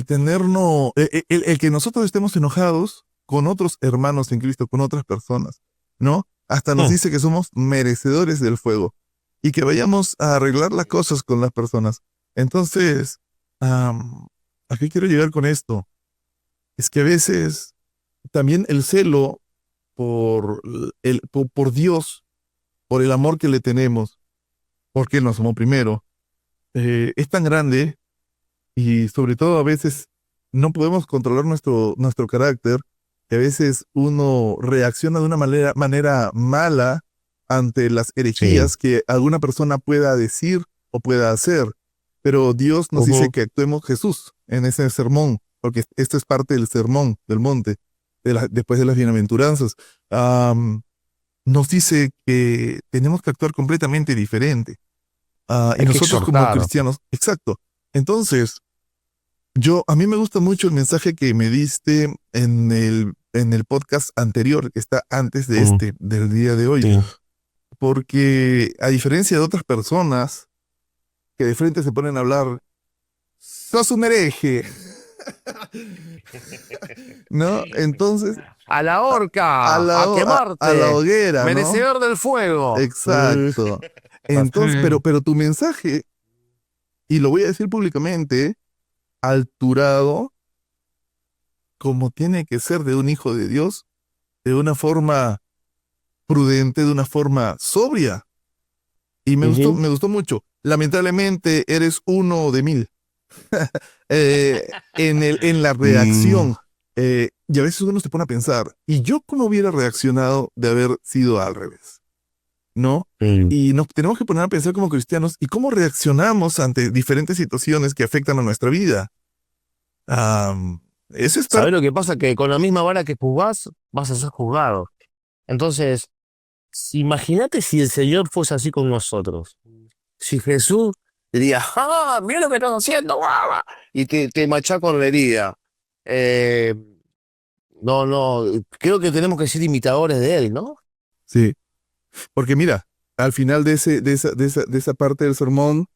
tenernos, el que nosotros estemos enojados con otros hermanos en Cristo, con otras personas, ¿no? Hasta nos Mm. dice que somos merecedores del fuego y que vayamos a arreglar las cosas con las personas. Entonces, ¿a qué quiero llegar con esto? Es que a veces también el celo por Dios, por el amor que le tenemos, porque Él nos amó primero, es tan grande y sobre todo a veces no podemos controlar nuestro carácter, que a veces uno reacciona de una manera mala ante las Sí. herejías que alguna persona pueda decir o pueda hacer. Pero Dios nos dice Ujú. que actuemos Jesús en ese sermón, porque esto es parte del sermón del monte, después de las bienaventuranzas. Am, Nos dice que tenemos que actuar completamente diferente. Y Hay que nosotros como exhortar. cristianos, exacto. Entonces, a mí me gusta mucho el mensaje que me diste en el podcast anterior, que está antes de Mm, del día de hoy, sí. porque a diferencia de otras personas que de frente se ponen a hablar, sos un hereje, ¿no? Entonces, A la a horca, la, a ho- a la quemarte, hoguera, ¿no? merecedor del fuego. Exacto. Entonces, pero tu mensaje, y lo voy a decir públicamente, alturado, como tiene que ser de un hijo de Dios, de una forma prudente, de una forma sobria. Y Ujú. me gustó mucho. Lamentablemente eres uno de mil en la Mm, reacción. Y a veces uno se pone a pensar, ¿y yo cómo hubiera reaccionado de haber sido al revés? ¿No? mm. Y nos tenemos que poner a pensar como cristianos y cómo reaccionamos ante diferentes situaciones que afectan a nuestra vida. Eso es ¿Sabés parte. lo que pasa? Que con la misma vara que juzgás, vas a ser juzgado. Entonces, imagínate si el Señor fuese así con nosotros. Si Jesús diría, ¡ah! Mira lo que estás haciendo, guau", y te machaca con la herida. Eh, no, no, creo que tenemos que ser imitadores de Él, ¿no? Sí, porque mira. al final de esa parte del sermón,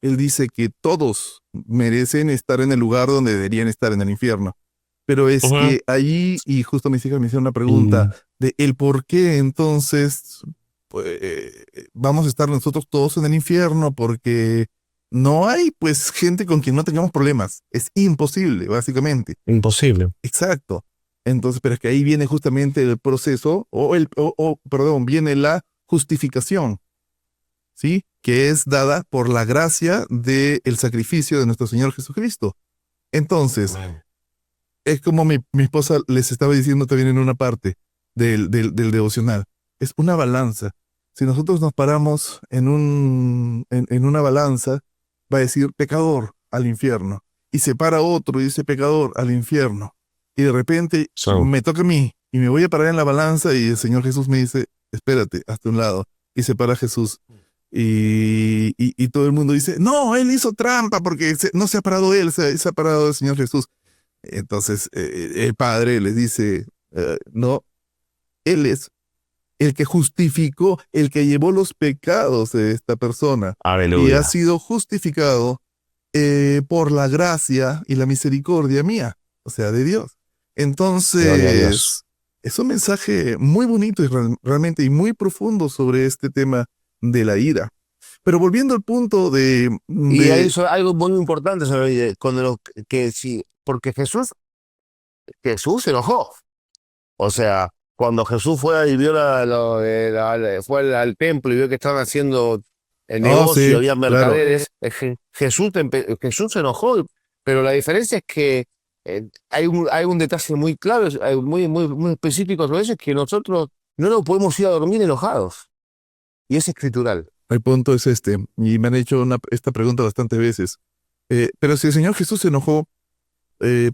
él dice que todos merecen estar en el lugar donde deberían estar, en el infierno. Pero es Ujú. que allí, y justo mis hijas me hicieron una pregunta Y de el por qué entonces pues, vamos a estar nosotros todos en el infierno, porque no hay pues gente con quien no tengamos problemas. Es imposible, básicamente. imposible. Exacto. Entonces, pero es que ahí viene justamente el proceso, perdón, viene la justificación, ¿sí? Que es dada por la gracia del sacrificio de nuestro Señor Jesucristo. Entonces, Amén. es como mi esposa les estaba diciendo también en una parte del devocional. Es una balanza. Si nosotros nos paramos en una balanza, va a decir pecador al infierno. Y se para otro y dice pecador al infierno. Y de repente So, me toca a mí y me voy a parar en la balanza y el Señor Jesús me dice, espérate, hasta un lado. Y se para Jesús. Y todo el mundo dice, no, él hizo trampa porque no se ha parado él, se ha parado el Señor Jesús. Entonces el Padre les dice, no, Él es el que justificó, el que llevó los pecados de esta persona y ha aleluya. sido justificado por la gracia y la misericordia mía, o sea, de Dios. Gloria a Dios. Entonces, es un mensaje muy bonito y realmente y muy profundo sobre este tema de la ira. Pero volviendo al punto Y hay algo muy importante sobre con lo que sí, porque Jesús se enojó. O sea, cuando Jesús fue y vio fue al templo y vio que estaban haciendo el oh, negocio, sí, había claro. mercaderes, Jesús se enojó, pero la diferencia es que hay un detalle muy clave, muy específico sobre eso, es que nosotros no nos podemos ir a dormir enojados. Y es escritural. El punto es este, y me han hecho esta pregunta bastantes veces. Pero si el Señor Jesús se enojó,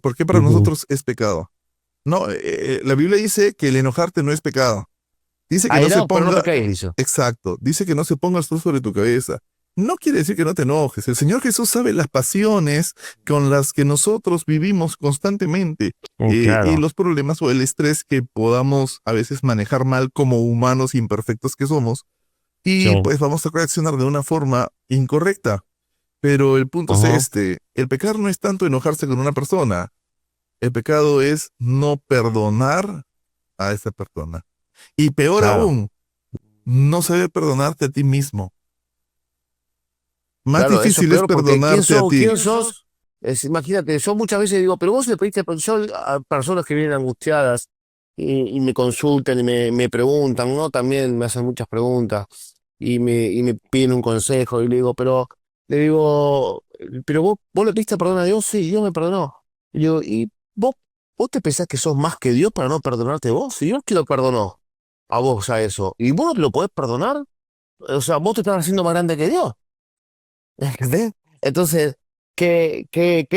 ¿por qué para Ujú. nosotros es pecado? No, la Biblia dice que el enojarte no es pecado. Dice que no se Airaos, pero no ponga, pequéis, dice. exacto, dice que no se ponga el sol sobre tu cabeza. No quiere decir que no te enojes. El Señor Jesús sabe las pasiones con las que nosotros vivimos constantemente y Claro. los problemas o el estrés que podamos a veces manejar mal como humanos imperfectos que somos y Yo. pues vamos a reaccionar de una forma incorrecta. Pero el punto es Ajá. este, el pecar no es tanto enojarse con una persona, el pecado es no perdonar a esa persona. Y peor Claro. aún, no saber perdonarte a ti mismo. Más Claro, eso es difícil es peor porque perdonarte a ti. ¿quién sos? Imagínate, yo muchas veces digo, pero vos le pediste perdón a personas que vienen angustiadas y me consultan y me preguntan, ¿no? También me hacen muchas preguntas y me piden un consejo y le digo, pero vos le pediste perdón a Dios, sí, Dios me perdonó. Y digo, ¿y vos te pensás que sos más que Dios para no perdonarte vos? Si Dios te lo perdonó a vos a eso, ¿y vos no te lo podés perdonar? O sea, vos te estás haciendo más grande que Dios. ¿Entendés? Entonces, qué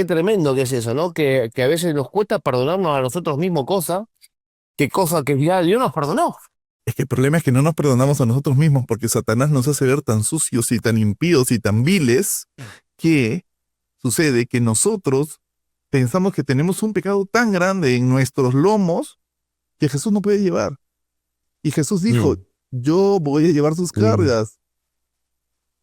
tremendo que es eso, ¿no? Que a veces nos cuesta perdonarnos a nosotros mismos cosas que ya Dios nos perdonó. Es que el problema es que no nos perdonamos a nosotros mismos porque Satanás nos hace ver tan sucios y tan impíos y tan viles que sucede que nosotros pensamos que tenemos un pecado tan grande en nuestros lomos que Jesús no puede llevar. Y Jesús dijo, Mm. yo voy a llevar sus Mm. cargas. Sí, sí,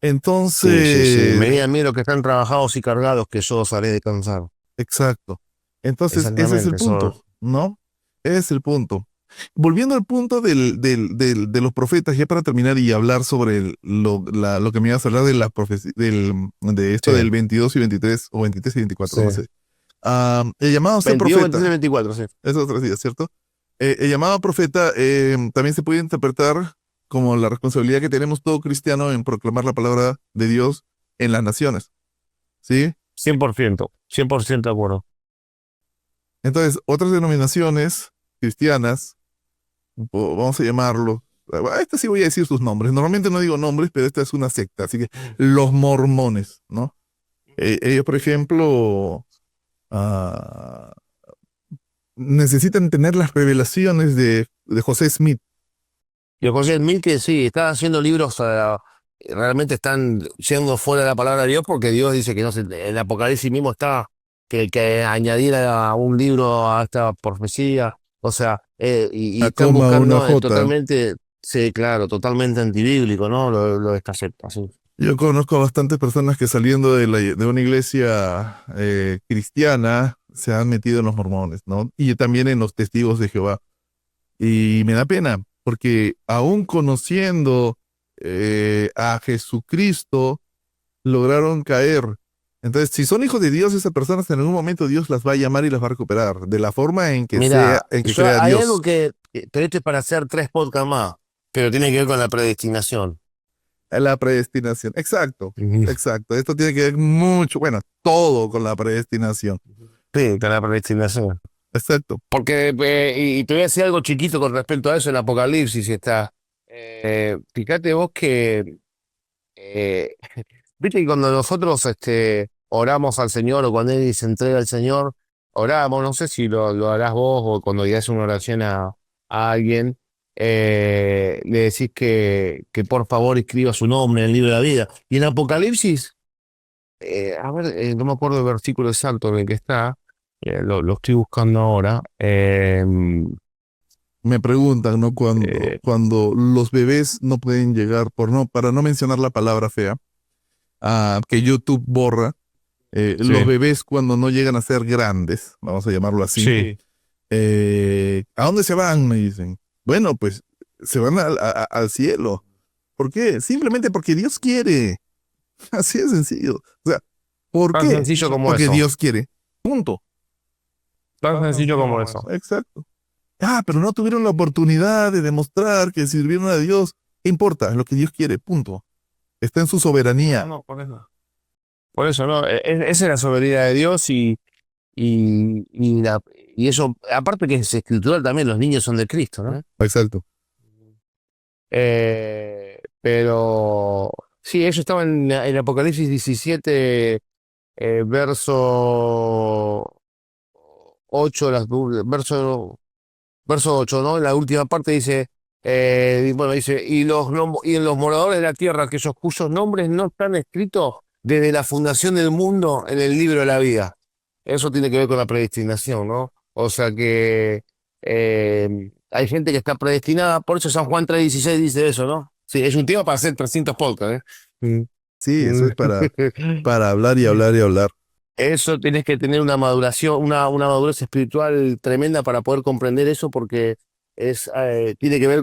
sí. Entonces, Venid a mí los que están trabajados y cargados, que yo os haré descansar. exacto. Entonces, ese es el Exactamente, eso. punto, ¿no? Ese es el punto. Volviendo al punto de los profetas, ya para terminar y hablar sobre lo que me ibas a hablar de la de esto Sí, del 22 y 23, o 23 y 24, no sí. sé. El llamado a ser 22, profeta, 23, 24, sí. esos otros días, ¿cierto? El llamado a profeta también se puede interpretar como la responsabilidad que tenemos todo cristiano en proclamar la palabra de Dios en las naciones, ¿sí? 100% de acuerdo. Entonces, otras denominaciones cristianas, vamos a llamarlo, esta sí voy a decir sus nombres, normalmente no digo nombres, pero esta es una secta, así que los mormones, ¿no? Ellos, por ejemplo, ah, necesitan tener las revelaciones de José Smith. Y José Smith que sí, están haciendo libros, realmente están siendo fuera de la palabra de Dios porque Dios dice que no sé, el Apocalipsis mismo está que añadir a un libro a esta profecía, o sea, y A están coma una buscando J. totalmente. Sí, claro, totalmente antibíblico, ¿no? Lo de esta secta, sí. Yo conozco a bastantes personas que saliendo de una iglesia cristiana se han metido en los mormones, ¿no? Y también en los testigos de Jehová. Y me da pena, porque aún conociendo a Jesucristo, lograron caer. Entonces, si son hijos de Dios, esas personas en algún momento Dios las va a llamar y las va a recuperar, de la forma en que sea, Mira, en que crea hay algo Dios. pero esto es para hacer 3 podcasts más, pero tiene que ver con la predestinación. La predestinación. Exacto, Ujú. exacto. Esto tiene que ver mucho, bueno, todo con la predestinación. Sí, con la predestinación. Exacto. Porque, y te voy a decir algo chiquito con respecto a eso en Apocalipsis, está. Fíjate vos que, eh, viste que cuando nosotros oramos al Señor o cuando Él se entrega al Señor, oramos, no sé si lo harás vos o cuando le das una oración a alguien, le decís que por favor escriba su nombre en el libro de la vida. Y en Apocalipsis, a ver, no me acuerdo el versículo exacto en el que está, lo estoy buscando ahora. Me preguntan, ¿no? Eh, Cuando los bebés no pueden llegar, para no mencionar la palabra fea, que YouTube borra, los sí, bebés cuando no llegan a ser grandes, vamos a llamarlo así, sí. ¿a dónde se van? Me dicen. Bueno, pues se van al cielo. ¿Por qué? Simplemente porque Dios quiere. Así de sencillo. O sea, ¿por Tan qué? sencillo como Porque eso. Dios quiere. Punto. Tan sencillo como eso. Exacto. Pero no tuvieron la oportunidad de demostrar que sirvieron a Dios. ¿Qué importa? Es lo que Dios quiere. Punto. Está en su No, soberanía. no, por eso. Por eso, ¿no? Esa es la soberanía de Dios y eso, aparte que es escritural también, los niños son de Cristo, ¿no? Exacto. Pero sí, eso estaba en Apocalipsis 17, verso 8, verso 8, ¿no? En la última parte dice, bueno, dice, y en los moradores de la tierra, aquellos cuyos nombres no están escritos desde la fundación del mundo en el libro de la vida. Eso tiene que ver con la predestinación, ¿no? O sea que hay gente que está predestinada, por eso San Juan 3:16 dice eso, ¿no? Sí, es un tema para hacer 300 podcasts, ¿eh? Sí, eso Mm. es para hablar y hablar y hablar. Eso tienes que tener una maduración, una madurez espiritual tremenda para poder comprender eso, porque tiene que ver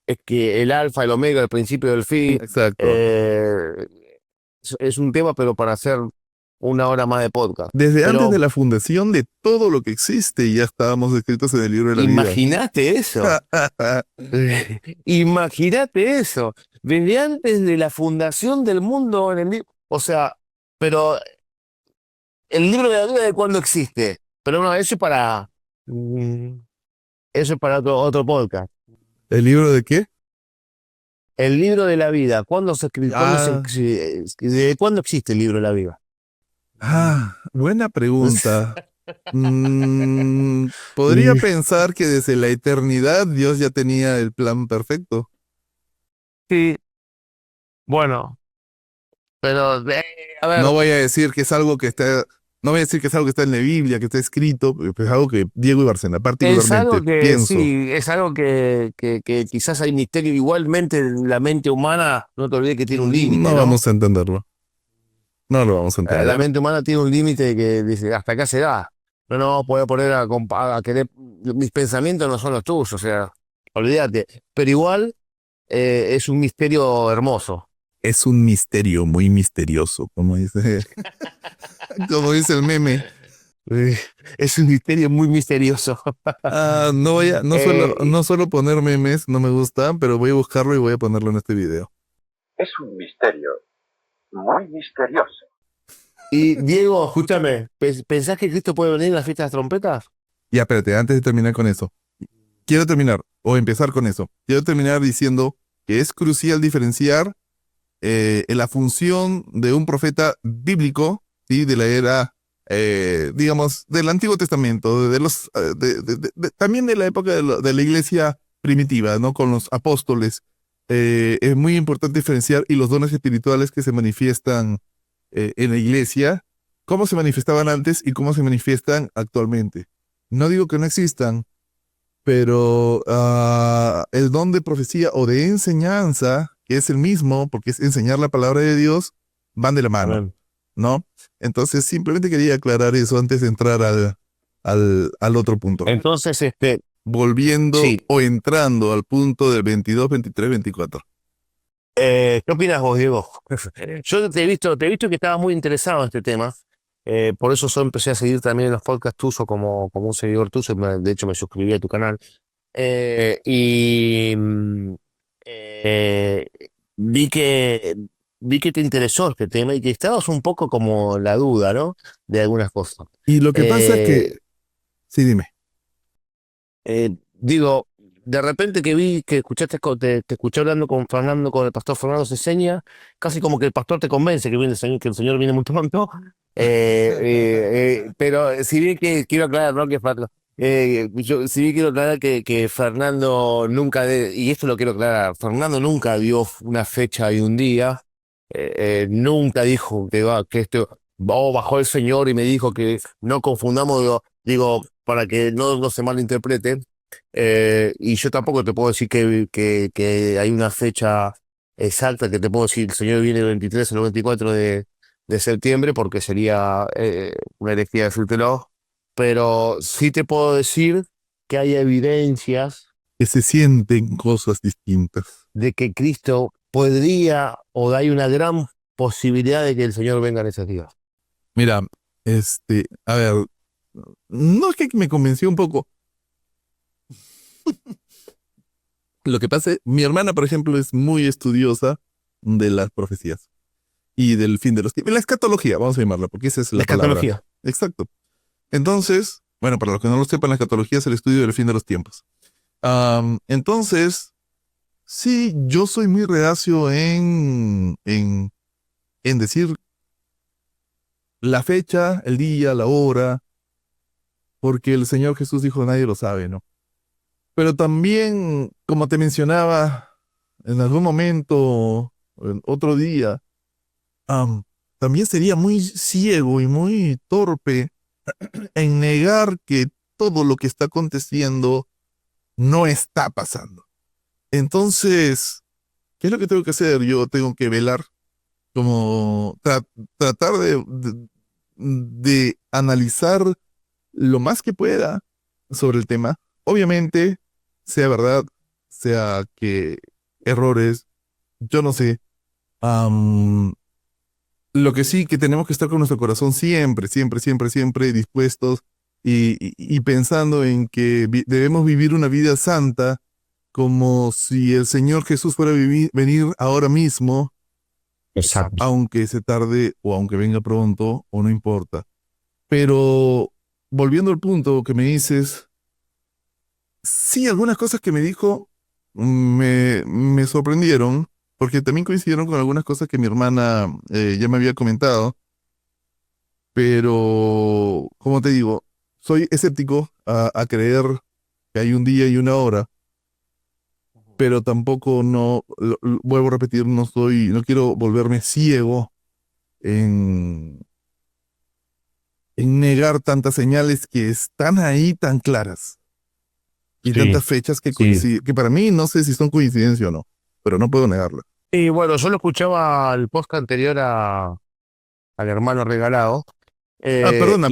es que el alfa, el omega, el principio del fin. Exacto. Es un tema, pero para hacer 1 hora más de podcast. Desde antes de Pero la fundación de todo lo que existe, ya estábamos escritos en el libro de la vida. imagínate eso. Imagínate eso. Desde antes de la fundación del mundo o sea, pero el libro de la vida de cuándo existe. Pero no, mm, eso es para otro podcast. ¿El libro de qué? El libro de la vida, ¿cuándo se escribe? Ah, ¿De cuándo existe el libro de la vida? buena pregunta. Podría pensar que desde la eternidad Dios ya tenía el plan perfecto. Sí, bueno, pero a No ver, voy a decir que es algo que está, no voy a decir que es algo que está en la Biblia, que está escrito, pero es algo que Diego Ibarcena es particularmente algo que pienso. sí, es algo que quizás hay misterio. Igualmente, la mente humana, no te olvides que tiene un límite, No ¿no? vamos a entenderlo. No lo vamos a La entender. mente humana tiene un límite que dice, hasta acá se da. No nos vamos a poder poner a querer, mis pensamientos no son los tuyos, o sea, olvídate. Pero igual es un misterio hermoso. Es un misterio muy misterioso, como dice, como dice el meme. Eh, Es un misterio muy misterioso. No Y suelo poner memes, no me gustan, pero voy a buscarlo y voy a ponerlo en este video. Es un misterio muy misterioso. Diego, escúchame, ¿pensás que Cristo puede venir en las fiestas de las trompetas? Ya, espérate, antes de terminar con eso. Quiero terminar, o empezar con eso. Quiero terminar diciendo que es crucial diferenciar en la función de un profeta bíblico, ¿sí? De la era, digamos, del Antiguo Testamento, también de la época de la iglesia primitiva, ¿no? Con los apóstoles. Es muy importante diferenciar y los dones espirituales que se manifiestan en la iglesia, cómo se manifestaban antes y cómo se manifiestan actualmente. No digo que no existan, pero el don de profecía o de enseñanza, que es el mismo, porque es enseñar la palabra de Dios, van de la mano, Amén. ¿no? Entonces simplemente quería aclarar eso antes de entrar al otro punto. Entonces, Volviendo sí. o entrando al punto del 22, 23, 24. ¿Qué opinas vos, Diego? Yo te he visto que estabas muy interesado en este tema. Por eso yo empecé a seguir también los podcasts tuyos como un seguidor tuyo. De hecho, me suscribí a tu canal. Y eh, vi que vi que te interesó este tema y que estabas un poco como en la duda, ¿no? De algunas cosas. Y lo que pasa es Eh, que, sí, dime. Digo, de repente que vi que escuchaste, te escuché hablando con Fernando, con el pastor Fernando Ceseña, casi como que el pastor te convence que viene el Señor, que el Señor viene muy pronto. Pero si bien que quiero aclarar, ¿no? Si bien quiero aclarar que Fernando nunca, y esto lo quiero aclarar, Fernando nunca dio una fecha y un día, nunca dijo que esto, bajó el Señor y me dijo que no confundamos, digo, para que no se malinterprete. Y yo tampoco te puedo decir que hay una fecha exacta que te puedo decir, el Señor viene el 23 o el 24 de septiembre, porque sería una herejía decírtelo, pero sí te puedo decir que hay evidencias Que se sienten cosas distintas. de que Cristo podría, o hay una gran posibilidad de que el Señor venga en esos días. Mira, a ver, no es que me convenció un poco. Lo que pasa es, mi hermana, por ejemplo, es muy estudiosa de las profecías y del fin de los tiempos. La escatología, vamos a llamarla, porque esa es La la palabra. escatología. Exacto. Entonces, bueno, para los que no lo sepan, la escatología es el estudio del fin de los tiempos. Entonces, sí, yo soy muy reacio en decir la fecha, el día, la hora, porque el Señor Jesús dijo, nadie lo sabe, ¿no? Pero también, como te mencionaba, en algún momento, en otro día, am, también sería muy ciego y muy torpe en negar que todo lo que está aconteciendo no está pasando. Entonces, ¿qué es lo que tengo que hacer? Yo tengo que velar, como tratar de analizar lo más que pueda sobre el tema. Obviamente, sea verdad, sea que errores, yo no sé. Am, lo que sí que tenemos que estar con nuestro corazón siempre, siempre, siempre, siempre dispuestos y pensando en que debemos vivir una vida santa como si el Señor Jesús fuera a venir ahora mismo, Exacto. aunque se tarde o aunque venga pronto o no importa. Pero volviendo al punto que me dices, sí, algunas cosas que me dijo me sorprendieron, porque también coincidieron con algunas cosas que mi hermana ya me había comentado, pero como te digo, soy escéptico a creer que hay un día y una hora, pero tampoco no, vuelvo a repetir, no quiero volverme ciego en, en negar tantas señales que están ahí tan claras y Sí, tantas fechas que sí. coinciden, que para mí no sé si son coincidencia o no, pero no puedo negarla. Y bueno, yo lo escuchaba el podcast anterior al hermano regalado. Y bueno,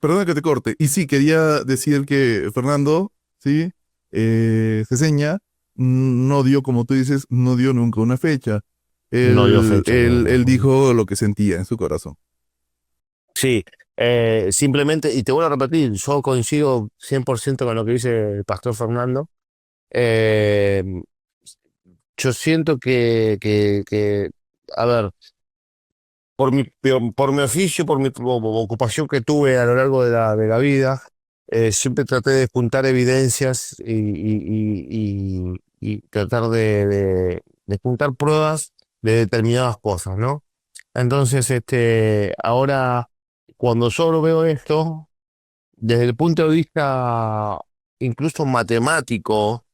Perdona que te corte. Y sí, quería decir que Fernando, sí, Ceseña, no dio, como tú dices, no dio nunca una fecha. no dio fecha, no, Él no. dijo lo que sentía en su corazón. Sí, simplemente, y te vuelvo a repetir, yo coincido 100% con lo que dice el pastor Fernando. Eh, yo siento a ver, por mi oficio, por mi ocupación que tuve a lo largo de la vida, siempre traté de juntar evidencias y tratar de juntar pruebas de determinadas cosas, ¿no? Entonces, ahora, cuando yo lo veo esto, desde el punto de vista incluso matemático,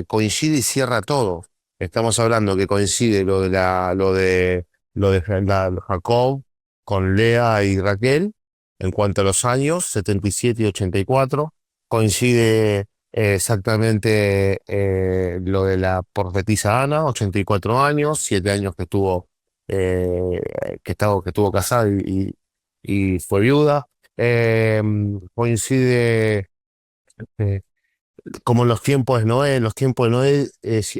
coincide y cierra todo. Estamos hablando que coincide lo de Jacob con Lea y Raquel en cuanto a los años, 77 y 84. Coincide exactamente lo de la profetisa Ana, 84 años, 7 años eh, que estuvo casada y fue viuda. Eh, Coincide eh, como en los tiempos de Noé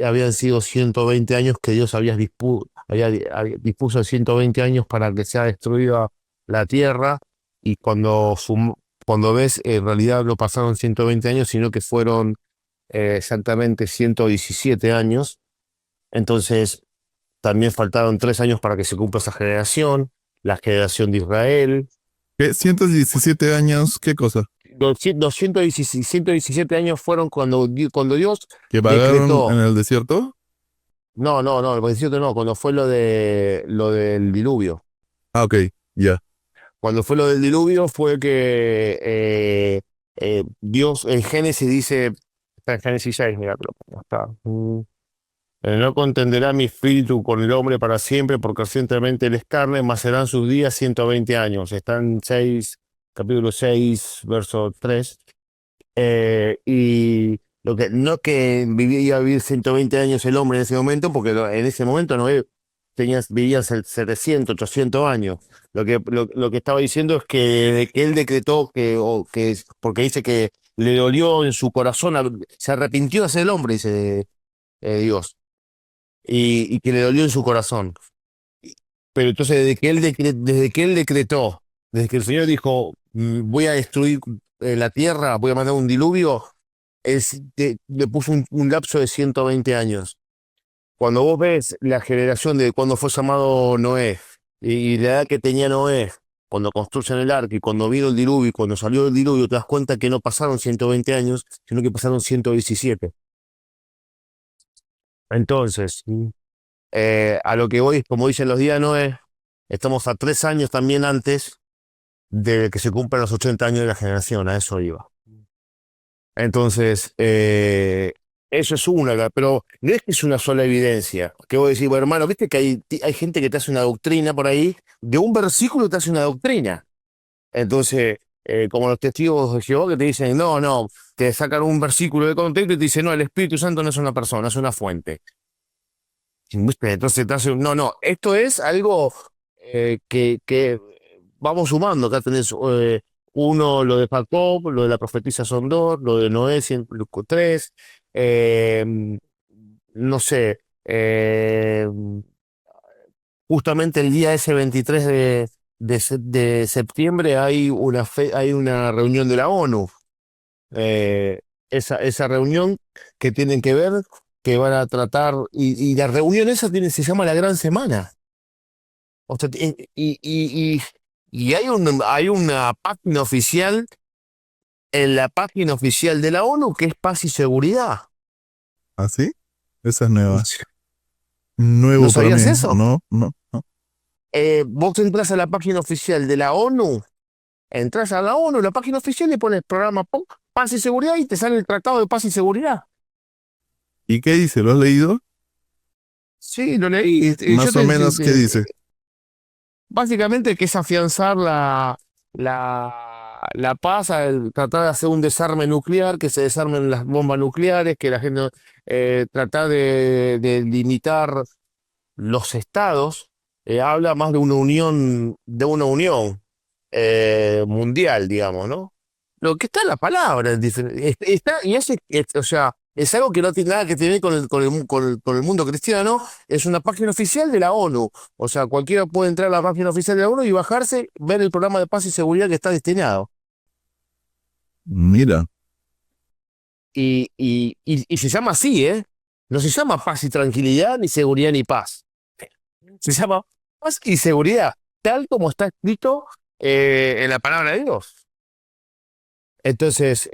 habían sido 120 años que Dios había dispuso 120 años para que sea destruida la tierra, y cuando ves, en realidad no pasaron 120 años, sino que fueron exactamente 117 años. Entonces, también faltaron 3 años para que se cumpla esa generación, la generación de Israel. ¿Qué? 117 años, ¿qué cosa? 117 años fueron cuando Dios ¿Que vagaron en decretó. el desierto? No, el 17 no, cuando fue lo del diluvio. Ah, ok, ya. Cuando fue lo del diluvio fue que Dios en Génesis dice, está en Génesis 6, mira, está. No contenderá mi espíritu con el hombre para siempre, porque recientemente él es carne, mas serán sus días 120 años. Está en capítulo 6, verso 3. Y no que iba a vivir 120 años el hombre en ese momento, porque en ese momento no vivían 700, 800 años. Lo que estaba diciendo es que él decretó porque dice que le dolió en su corazón, se arrepintió de ser el hombre, dice Dios, y que le dolió en su corazón. Pero entonces, desde que el Señor dijo, voy a destruir la tierra, voy a mandar un diluvio, le puso un lapso de 120 años. Cuando vos ves la generación de cuando fue llamado Noé y la edad que tenía Noé, cuando construyen el arca y cuando vino el diluvio y cuando salió el diluvio, te das cuenta que no pasaron 120 años, sino que pasaron 117. Entonces, a lo que voy, como dicen los días de Noé, estamos a 3 años también antes de que se cumplan los 80 años de la generación, a eso iba. Entonces, eso es pero no es que es una sola evidencia. Que vos decís, bueno, hermano, viste que hay gente que te hace una doctrina por ahí, de un versículo te hace una doctrina. Entonces, como los testigos de Jehová que te dicen, no, te sacan un versículo de contexto y te dicen, no, el Espíritu Santo no es una persona, es una fuente. ¿Viste? Entonces te hace, no, esto es algo que vamos sumando. Acá tenés uno, lo de Jacob, lo de la profetisa son dos, lo de Noé, 3, no sé, justamente el día ese 23 de septiembre hay una reunión de la ONU. eh, esa reunión que tienen que ver, que van a tratar, y la reunión esa se llama la Gran Semana. O sea, y hay una página oficial, en la página oficial de la ONU, que es paz y seguridad. ¿Ah, sí? Esa es nueva. Nuevo ¿No para sabías mí. eso? No, no, no. Vos entras a la página oficial de la ONU, entras a la ONU, la página oficial, y pones programa paz y seguridad y te sale el Tratado de Paz y Seguridad. ¿Y qué dice? ¿Lo has leído? Sí, lo leí. Más o menos, ¿qué dice? Básicamente que es afianzar la paz, tratar de hacer un desarme nuclear, que se desarmen las bombas nucleares, que la gente tratar de limitar los estados. Habla más de una unión mundial, digamos, ¿no? Lo que está en la palabra, está, o sea, es algo que no tiene nada que ver con el mundo cristiano, es una página oficial de la ONU. O sea, cualquiera puede entrar a la página oficial de la ONU y bajarse, ver el programa de paz y seguridad que está destinado. Mira. Y se llama así, ¿eh? No se llama paz y tranquilidad, ni seguridad ni paz. Se llama paz y seguridad, tal como está escrito en la palabra de Dios. Entonces,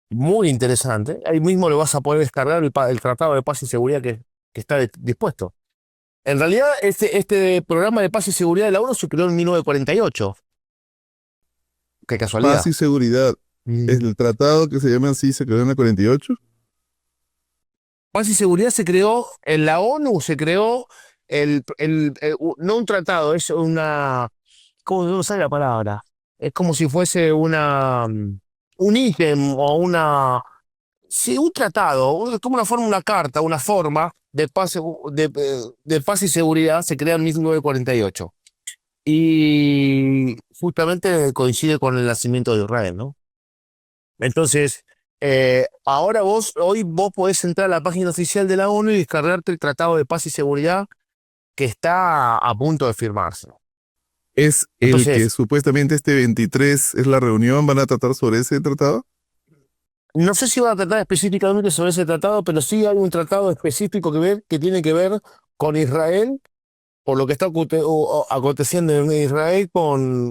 muy interesante. Ahí mismo lo vas a poder descargar el Tratado de Paz y Seguridad que está dispuesto. En realidad, este programa de paz y seguridad de la ONU se creó en 1948. Qué Paz casualidad. y seguridad. ¿Es el tratado que se llama así, se creó en el 48? Paz y seguridad se creó en la ONU, se creó no un tratado, es una. ¿Cómo no sale la palabra? Es como si fuese un ítem o sí, un tratado, como una forma, una carta, una forma de paz y seguridad se crea en 1948. Y justamente coincide con el nacimiento de Israel, ¿no? Entonces, ahora hoy vos podés entrar a la página oficial de la ONU y descargarte el Tratado de Paz y Seguridad que está a punto de firmarse. Es el que Entonces, supuestamente este 23 es la reunión, ¿van a tratar sobre ese tratado? no sé si va a tratar específicamente sobre ese tratado, pero sí hay un tratado específico que tiene que ver con Israel, por lo que está aconteciendo en Israel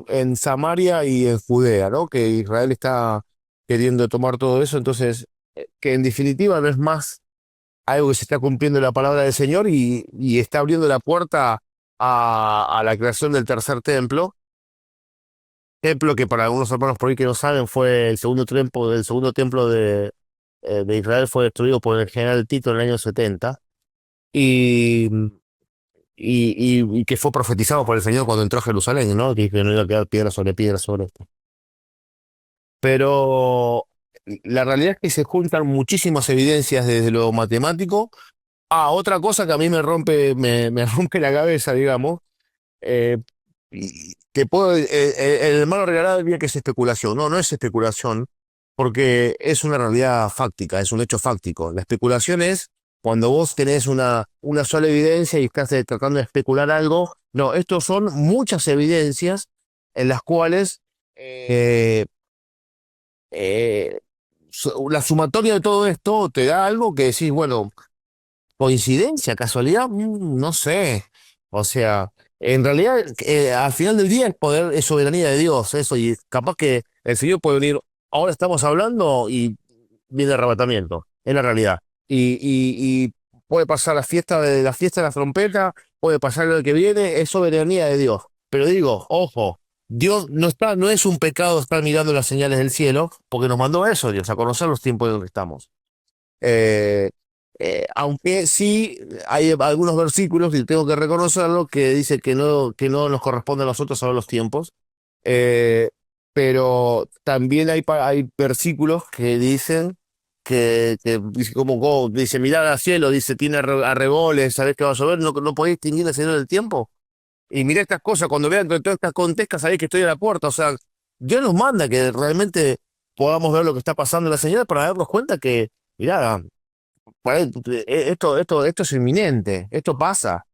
en Samaria y en Judea, ¿no? Que Israel está queriendo tomar todo eso, entonces, que en definitiva no es más algo que se está cumpliendo la palabra del Señor y está abriendo la puerta a la creación del tercer templo que para algunos hermanos por ahí que no saben fue el segundo templo de Israel fue destruido por el general Tito en el año 70 y, y que fue profetizado por el Señor cuando entró a Jerusalén, ¿no? Que no iba a quedar piedra sobre esto. Pero la realidad es que se juntan muchísimas evidencias desde lo matemático. Otra cosa que a mí me rompe la cabeza, digamos, eh, y que el hermano regalado diría que es especulación. No, no es especulación, porque es una realidad fáctica, es un hecho fáctico. La especulación es cuando vos tenés una sola evidencia y estás tratando de especular algo. No, estos son muchas evidencias en las cuales eh, la sumatoria de todo esto te da algo que decís, bueno, ¿coincidencia? ¿Casualidad? No sé. O sea, en realidad, al final del día, el poder es soberanía de Dios, eso, y capaz que el Señor puede venir, ahora estamos hablando y viene arrebatamiento, es la realidad. Y puede pasar la fiesta de la trompeta, puede pasar lo que viene, es soberanía de Dios. Pero digo, ojo, Dios no es un pecado estar mirando las señales del cielo, porque nos mandó a eso, Dios, a conocer los tiempos en los que estamos. Eh, Aunque sí hay algunos versículos, y tengo que reconocerlo, que dice que no nos corresponde a nosotros saber los tiempos. Eh, pero también hay versículos que dicen que dice dice, mirad al cielo, dice, tiene arreboles, sabés que va a llover, no podéis distinguir el Señor del tiempo. Y mirá estas cosas, cuando vean que todas estas acontezcan, sabéis que estoy a la puerta. O sea, Dios nos manda que realmente podamos ver lo que está pasando en la señal para darnos cuenta que, mirá, esto es inminente, esto pasa.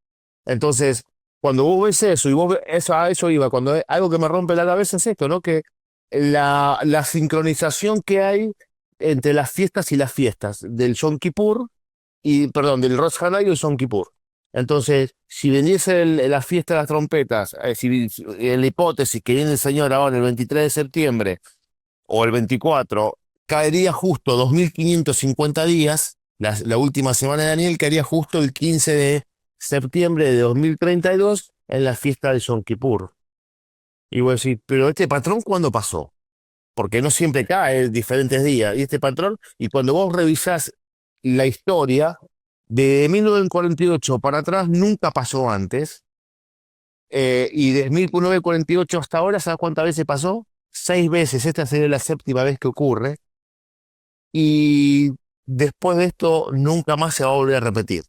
Entonces, cuando vos ves eso, y a eso iba, algo que me rompe la cabeza es esto, ¿no? Que la sincronización que hay entre las fiestas y las fiestas, del Yom Kippur, perdón, del Rosh Hashanah y el Yom Kippur. Entonces, si viniese la fiesta de las trompetas, en la hipótesis que viene el Señor ahora el 23 de septiembre o el 24, caería justo 2550 días, la última semana de Daniel caería justo el 15 de septiembre de 2032 en la fiesta de Yom Kippur. Y voy a decir, pero este patrón, ¿cuándo pasó? Porque no siempre cae diferentes días. Y este patrón, y cuando vos revisás la historia, de 1948 para atrás nunca pasó antes. Y de 1948 hasta ahora, ¿sabes cuántas veces pasó? 6 veces. Esta sería la séptima vez que ocurre. Y después de esto nunca más se va a volver a repetir.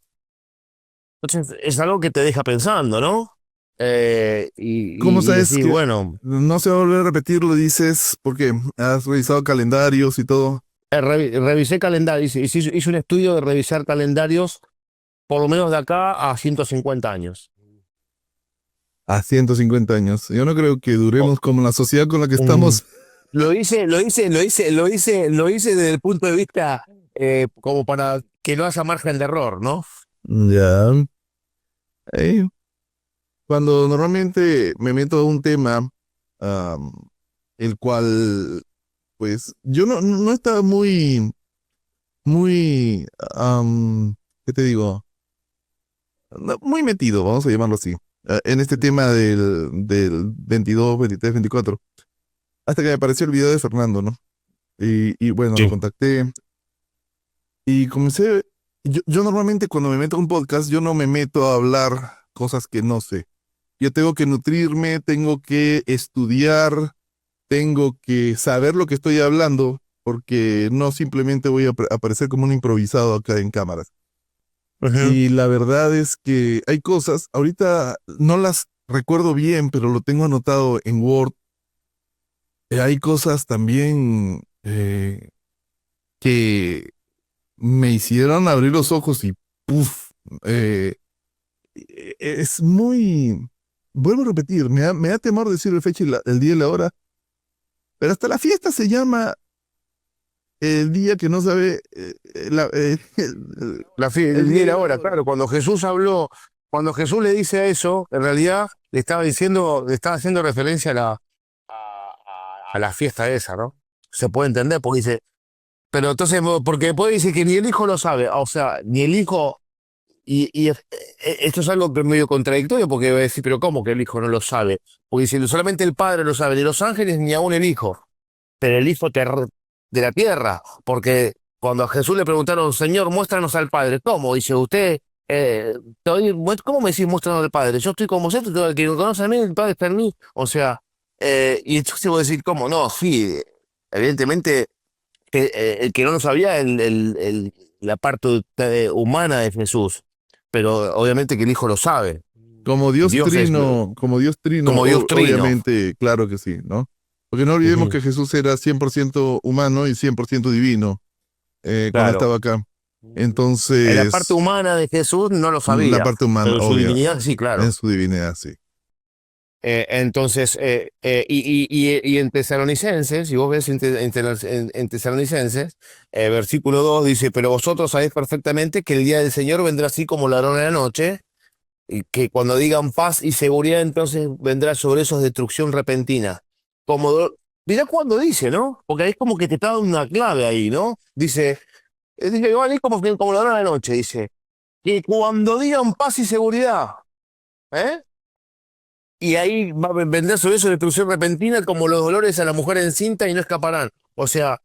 Entonces es algo que te deja pensando, ¿no? ¿Cómo Y sabes decir, que bueno, no se va a volver a repetir? Lo dices porque has revisado calendarios y todo. revisé calendarios, hice un estudio de revisar calendarios por lo menos de acá a 150 años. A 150 años. Yo no creo que O- duremos como la sociedad con la que mm, estamos. lo hice desde el punto de vista como para que no haya margen de error, ¿no? Ya. Eh, Cuando normalmente me meto a un tema, am, el cual, pues, yo no estaba muy, ¿qué te digo? No, muy metido, vamos a llamarlo así, en este tema del 22, 23, 24, hasta que me apareció el video de Fernando, ¿no? Y bueno, lo Sí. contacté y comencé, yo normalmente cuando me meto a un podcast, yo no me meto a hablar cosas que no sé. Yo tengo que nutrirme, tengo que estudiar, tengo que saber lo que estoy hablando porque no simplemente voy a aparecer como un improvisado acá en cámaras. Y la verdad es que hay cosas, ahorita no las recuerdo bien, pero lo tengo anotado en Word. Hay cosas también que me hicieron abrir los ojos y ¡puf! Es muy... Vuelvo a repetir, me da temor decir el fecha y el día y la hora, pero hasta la fiesta se llama el día que no sabe... El día y la hora, claro. Cuando Jesús le dice eso, en realidad le estaba haciendo referencia a la fiesta esa, ¿no? Se puede entender porque dice, pero entonces, porque después dice que ni el hijo lo sabe, o sea, ni el hijo, esto es algo que es medio contradictorio porque va a decir, pero ¿cómo que el hijo no lo sabe? Porque dice, solamente el padre lo sabe, ni los ángeles ni aún el hijo, pero el hijo de la tierra, porque cuando a Jesús le preguntaron, Señor, muéstranos al Padre, ¿cómo? Dice, usted, ¿cómo me decís muéstranos al Padre? Yo estoy con vosotros, todo el que me conoce a mí, el Padre está en mí, o sea, y entonces voy a decir, ¿cómo? No, sí, evidentemente el que no lo sabía la parte humana de Jesús, pero obviamente que el Hijo lo sabe. Como Dios Dios es Trino, como Dios Trino, como Dios Trino. obviamente, claro que sí, ¿no? Porque no olvidemos que Jesús era 100% humano y 100% divino cuando Claro. estaba acá. Entonces... En la parte humana de Jesús no lo sabía, La parte humana, pero en su obvio. divinidad sí, claro. En su divinidad, sí. Entonces, y en Tesalonicenses, si vos ves en Tesalonicenses, versículo 2 dice, pero vosotros sabéis perfectamente que el día del Señor vendrá así como ladrón en la noche, y que cuando digan paz y seguridad, entonces vendrá sobre esos destrucción repentina. Mirá cuando dice, ¿no? Porque ahí es como que te está dando una clave ahí, ¿no? Dice, van a ir como ladrón en la noche, dice, que cuando digan paz y seguridad, ¿eh? Y ahí va a vender sobre eso destrucción repentina como los dolores a la mujer encinta y no escaparán. O sea,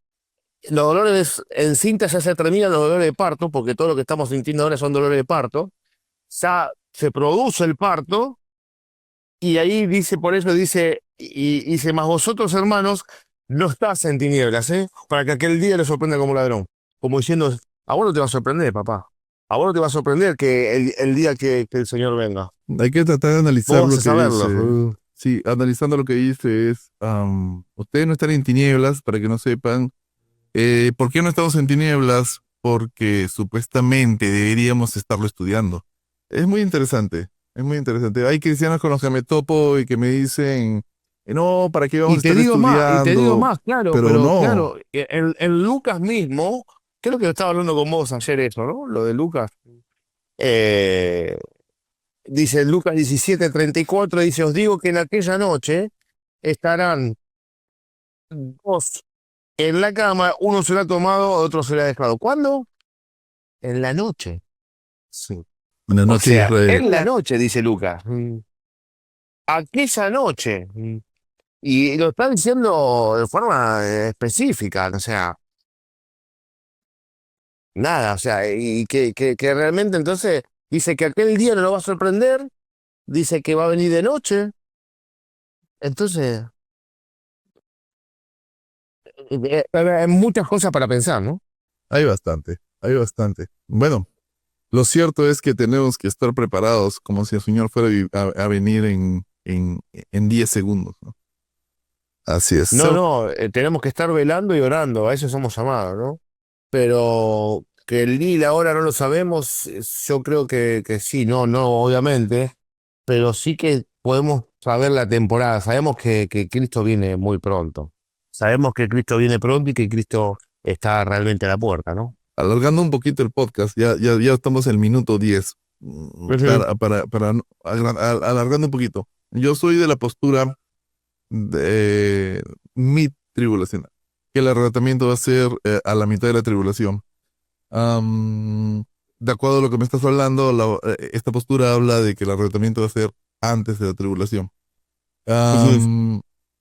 los dolores encinta ya se terminan los dolores de parto, porque todo lo que estamos sintiendo ahora son dolores de parto. Ya se produce el parto, y ahí dice, por eso dice, y dice, más vosotros, hermanos, no estás en tinieblas, para que aquel día le sorprenda como ladrón. Como diciendo, a vos no te va a sorprender, papá. A vos no te va a sorprender que el día que el Señor venga. Hay que tratar de analizar Vos lo vas que a saberlo. dice. Sí, analizando lo que dice es, ustedes no están en tinieblas, para que no sepan. ¿Por qué no estamos en tinieblas? Porque supuestamente deberíamos estarlo estudiando. Es muy interesante, es muy interesante. Hay cristianos con los que me topo y que me dicen, no, ¿para qué vamos a estar estudiando? Y te digo más, claro, pero no. claro, en Lucas mismo, creo que lo estaba hablando con vos ayer eso, ¿no? Lo de Lucas. Dice en Lucas 17:34, dice, os digo que en aquella noche estarán dos en la cama, uno será tomado, otro será dejado. ¿Cuándo? En la noche. Sí. En la O noche sea, de Israel. en la noche, dice Lucas. Aquella noche. Y lo está diciendo de forma específica, o sea, nada, o sea, y que realmente entonces dice que aquel día no lo va a sorprender, dice que va a venir de noche, entonces hay muchas cosas para pensar, ¿no? Hay bastante, hay bastante. Bueno, lo cierto es que tenemos que estar preparados como si el Señor fuera a venir en 10 segundos, ¿no? Así es. No, tenemos que estar velando y orando, a eso somos llamados, ¿no? Pero que el día y la hora no lo sabemos, yo creo que sí, no, obviamente, pero sí que podemos saber la temporada, sabemos que Cristo viene muy pronto, sabemos que Cristo viene pronto y que Cristo está realmente a la puerta, ¿no? Alargando un poquito el podcast, ya estamos en el minuto 10. Alargando un poquito. Yo soy de la postura de mi tribulación, que el arrebatamiento va a ser a la mitad de la tribulación. De acuerdo a lo que me estás hablando, esta postura habla de que el arrebatamiento va a ser antes de la tribulación.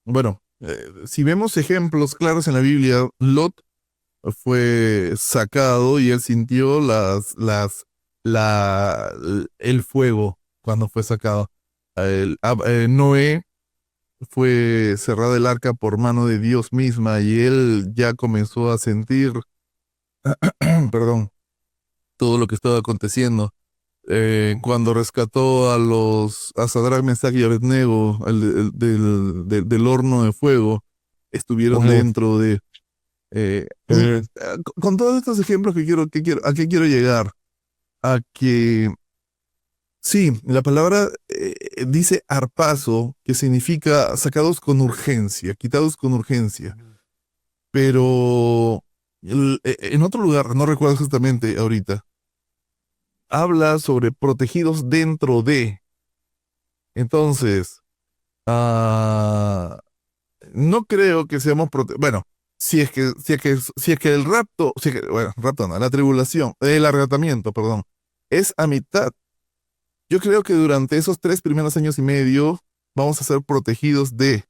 Bueno, si vemos ejemplos claros en la Biblia, Lot fue sacado y él sintió el fuego cuando fue sacado. Noé fue cerrada el arca por mano de Dios misma y él ya comenzó a sentir, perdón, todo lo que estaba aconteciendo. Cuando rescató a Sadrach, Mesach y Abednego del horno de fuego, estuvieron Ujú. dentro de... con todos estos ejemplos ¿a qué quiero llegar? A que, sí, la palabra dice arpazo, que significa sacados con urgencia, quitados con urgencia, pero en otro lugar, no recuerdo exactamente ahorita, habla sobre protegidos dentro de. Entonces, ah, no creo que seamos bueno, si es que el rapto, bueno, rapto no, la tribulación, el arrebatamiento, perdón, es a mitad. Yo creo que durante esos 3 primeros años y medio vamos a ser protegidos de,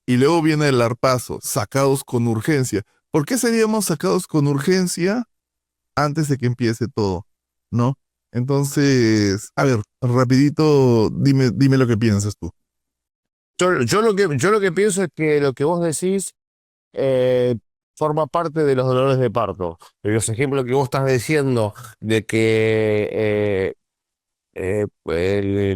y luego viene el arpazo, sacados con urgencia. ¿Por qué seríamos sacados con urgencia antes de que empiece todo? ¿No? Entonces, a ver, rapidito, dime lo que piensas tú. Yo lo que pienso es que lo que vos decís eh, forma parte de los dolores de parto. Los ejemplos que vos estás diciendo de que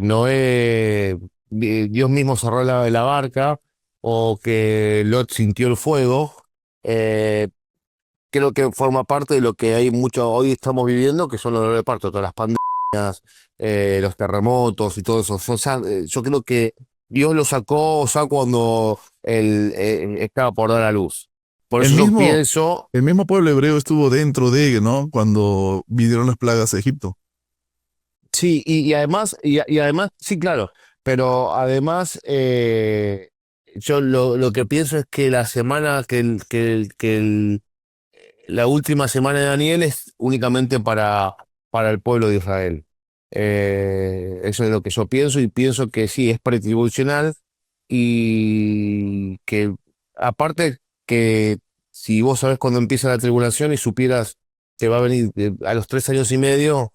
Noé, Dios mismo cerró la barca, o que Lot sintió el fuego, eh, creo que forma parte de lo que hay mucho hoy estamos viviendo, que son los dolores de parto, todas las pandemias, los terremotos y todo eso. O sea, yo creo que Dios lo sacó, o sea, cuando él estaba por dar a luz. Por El eso yo mismo, pienso. el mismo pueblo hebreo estuvo dentro de, ¿no? Cuando vinieron las plagas a Egipto. Sí, y además, sí, claro, pero además yo lo que pienso es que la semana, la última semana de Daniel es únicamente para el pueblo de Israel. Eso es lo que yo pienso, y pienso que sí, es pretribulacional, y que aparte, que si vos sabés cuándo empieza la tribulación y supieras que va a venir a los 3 años y medio,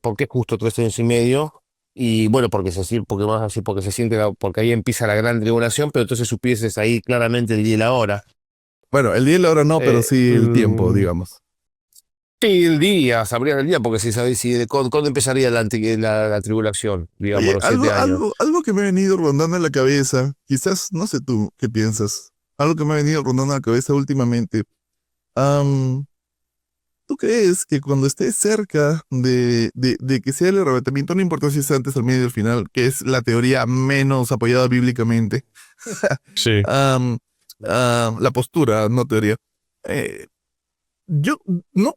¿por qué justo 3 años y medio? Y bueno, porque más así, porque se siente, porque ahí empieza la gran tribulación, pero entonces supieses ahí claramente el día y la hora. Bueno, el día y la hora no, pero Eh, sí el tiempo, mm, digamos. sí, el día, sabrías el día, porque si sabés cuándo empezaría la tribulación, digamos, Oye, los 7 años. algo que me ha venido rondando en la cabeza, quizás, no sé tú qué piensas, algo que me ha venido rondando en la cabeza últimamente. Am, ¿Tú crees que cuando estés cerca de que sea el arrebatamiento, no importa si es antes, al medio y al final, que es la teoría menos apoyada bíblicamente, Sí. am, la postura, no teoría, eh, yo, no,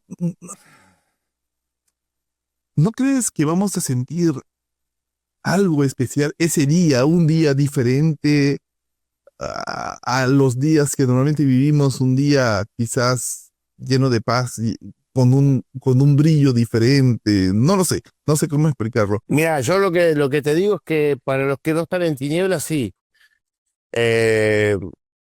¿no crees que vamos a sentir algo especial ese día, un día diferente a los días que normalmente vivimos, un día quizás lleno de paz y con un brillo diferente? No lo sé, no sé cómo explicarlo. Mira, yo lo que te digo es que para los que no están en tinieblas, sí. Eh,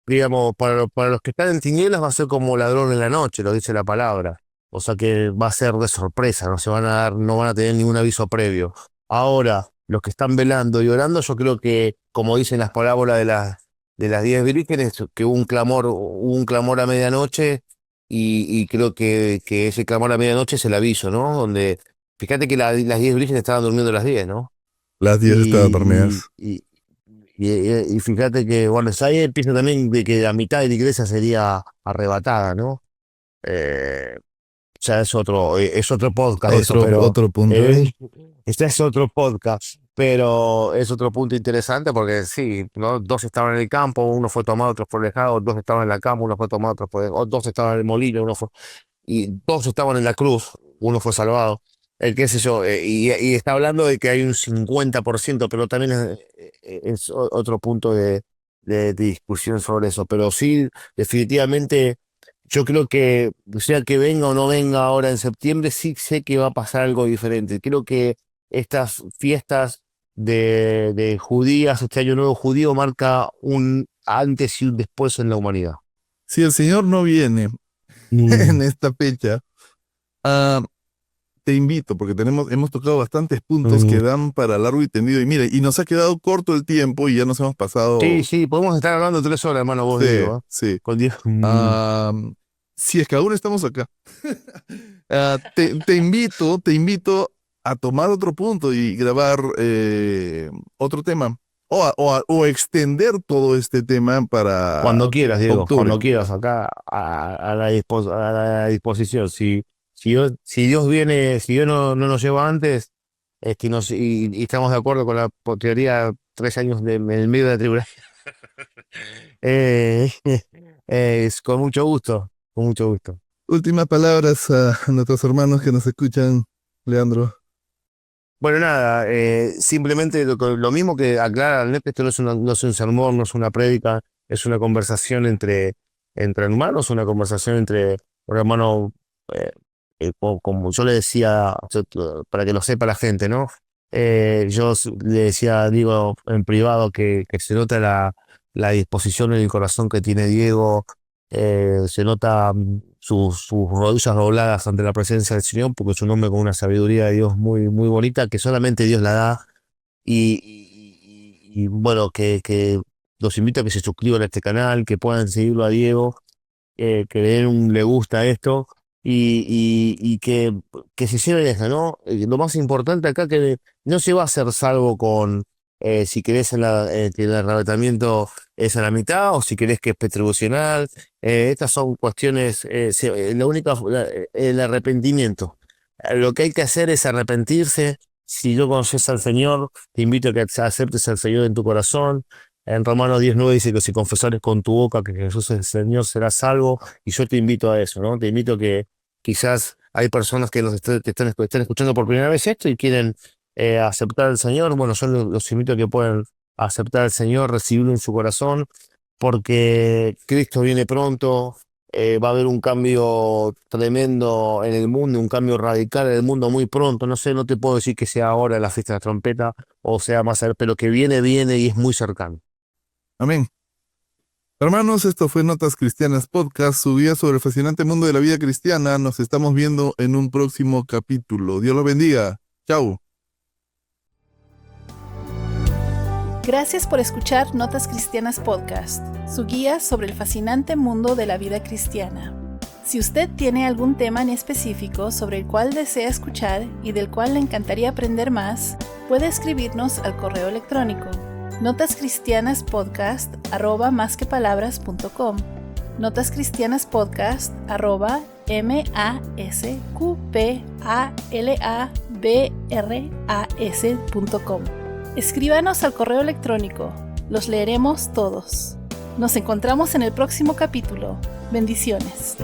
digamos, para los que están en tinieblas va a ser como ladrón en la noche, lo dice la palabra. O sea que va a ser de sorpresa, no van a tener ningún aviso previo. Ahora, los que están velando y orando, yo creo que, como dicen las parábolas de las 10 vírgenes, que hubo un clamor a medianoche, y creo que ese clamor a medianoche es el aviso, ¿no? Donde, fíjate que las 10 vírgenes estaban durmiendo a las 10, ¿no? Las 10 estaban Y, dormidas. y, y fíjate que, bueno, ahí empieza también de que la mitad de la iglesia sería arrebatada, ¿no? O sea, es otro podcast eso, pero Otro punto. eh, este es otro podcast, pero es otro punto interesante, porque sí, ¿no? Dos estaban en el campo, uno fue tomado, otro fue dejado; dos estaban en la cama, uno fue tomado, otro fue, o dos estaban en el molino, y dos estaban en la cruz, uno fue salvado. El qué sé yo, y está hablando de que hay un 50%, pero también es otro punto de discusión sobre eso. Pero sí, definitivamente, yo creo que, sea que venga o no venga ahora en septiembre, sí sé que va a pasar algo diferente. Creo que estas fiestas de judías, este año nuevo judío, marca un antes y un después en la humanidad. Si el Señor no viene en Mm. esta fecha, ah, te invito, porque hemos tocado bastantes puntos que dan para largo y tendido. Y mire, y nos ha quedado corto el tiempo y ya nos hemos pasado. Sí, podemos estar hablando 3 horas, hermano, vos digo, ¿eh? Sí. Con 10. Si es que aún estamos acá, te invito a tomar otro punto y grabar otro tema. O extender todo este tema para Cuando quieras, Diego, octubre. cuando quieras, acá a la disposición. Si Dios viene, si Dios no nos lleva antes, y estamos de acuerdo con la teoría 3 años en el medio de la tribulación, es con mucho gusto, con mucho gusto. Últimas palabras a nuestros hermanos que nos escuchan, Leandro. Bueno, nada, simplemente lo mismo que aclara, esto no es un sermón, no es una prédica, es una conversación entre hermanos, una conversación entre un hermano, como yo le decía, para que lo sepa la gente, ¿no? Yo le decía, digo, en privado que se nota la disposición en el corazón que tiene Diego, se nota sus rodillas dobladas ante la presencia del Señor, porque es un hombre con una sabiduría de Dios muy, muy bonita, que solamente Dios la da. Y bueno, que los invito a que se suscriban a este canal, que puedan seguirlo a Diego, que le den un le gusta a esto, y que se lleven eso, ¿no? Lo más importante acá, que no se va a hacer salvo con, si querés que el arrebatamiento es a la mitad, o si querés que es petribucional. Estas son cuestiones, el arrepentimiento. Lo que hay que hacer es arrepentirse. Si no conoces al Señor, te invito a que aceptes al Señor en tu corazón. En Romanos 10:9 dice que si confesares con tu boca que Jesús es el Señor, serás salvo. Y yo te invito a eso, ¿no? Te invito a que quizás hay personas que te están escuchando por primera vez esto y quieren aceptar al Señor. Bueno, yo los invito a que puedan aceptar al Señor, recibirlo en su corazón, porque Cristo viene pronto. Va a haber un cambio tremendo en el mundo, un cambio radical en el mundo muy pronto. No sé, no te puedo decir que sea ahora la fiesta de la trompeta o sea más adelante, pero que viene y es muy cercano. Amén. Hermanos, esto fue Notas Cristianas Podcast, su guía sobre el fascinante mundo de la vida cristiana. Nos estamos viendo en un próximo capítulo. Dios los bendiga. Chau. Gracias por escuchar Notas Cristianas Podcast, su guía sobre el fascinante mundo de la vida cristiana. Si usted tiene algún tema en específico sobre el cual desea escuchar y del cual le encantaría aprender más, puede escribirnos al correo electrónico notascristianaspodcast@masquepalabras.com, notascristianaspodcast@masquepalabras.com. Escríbanos al correo electrónico. Los leeremos todos. Nos encontramos en el próximo capítulo. Bendiciones.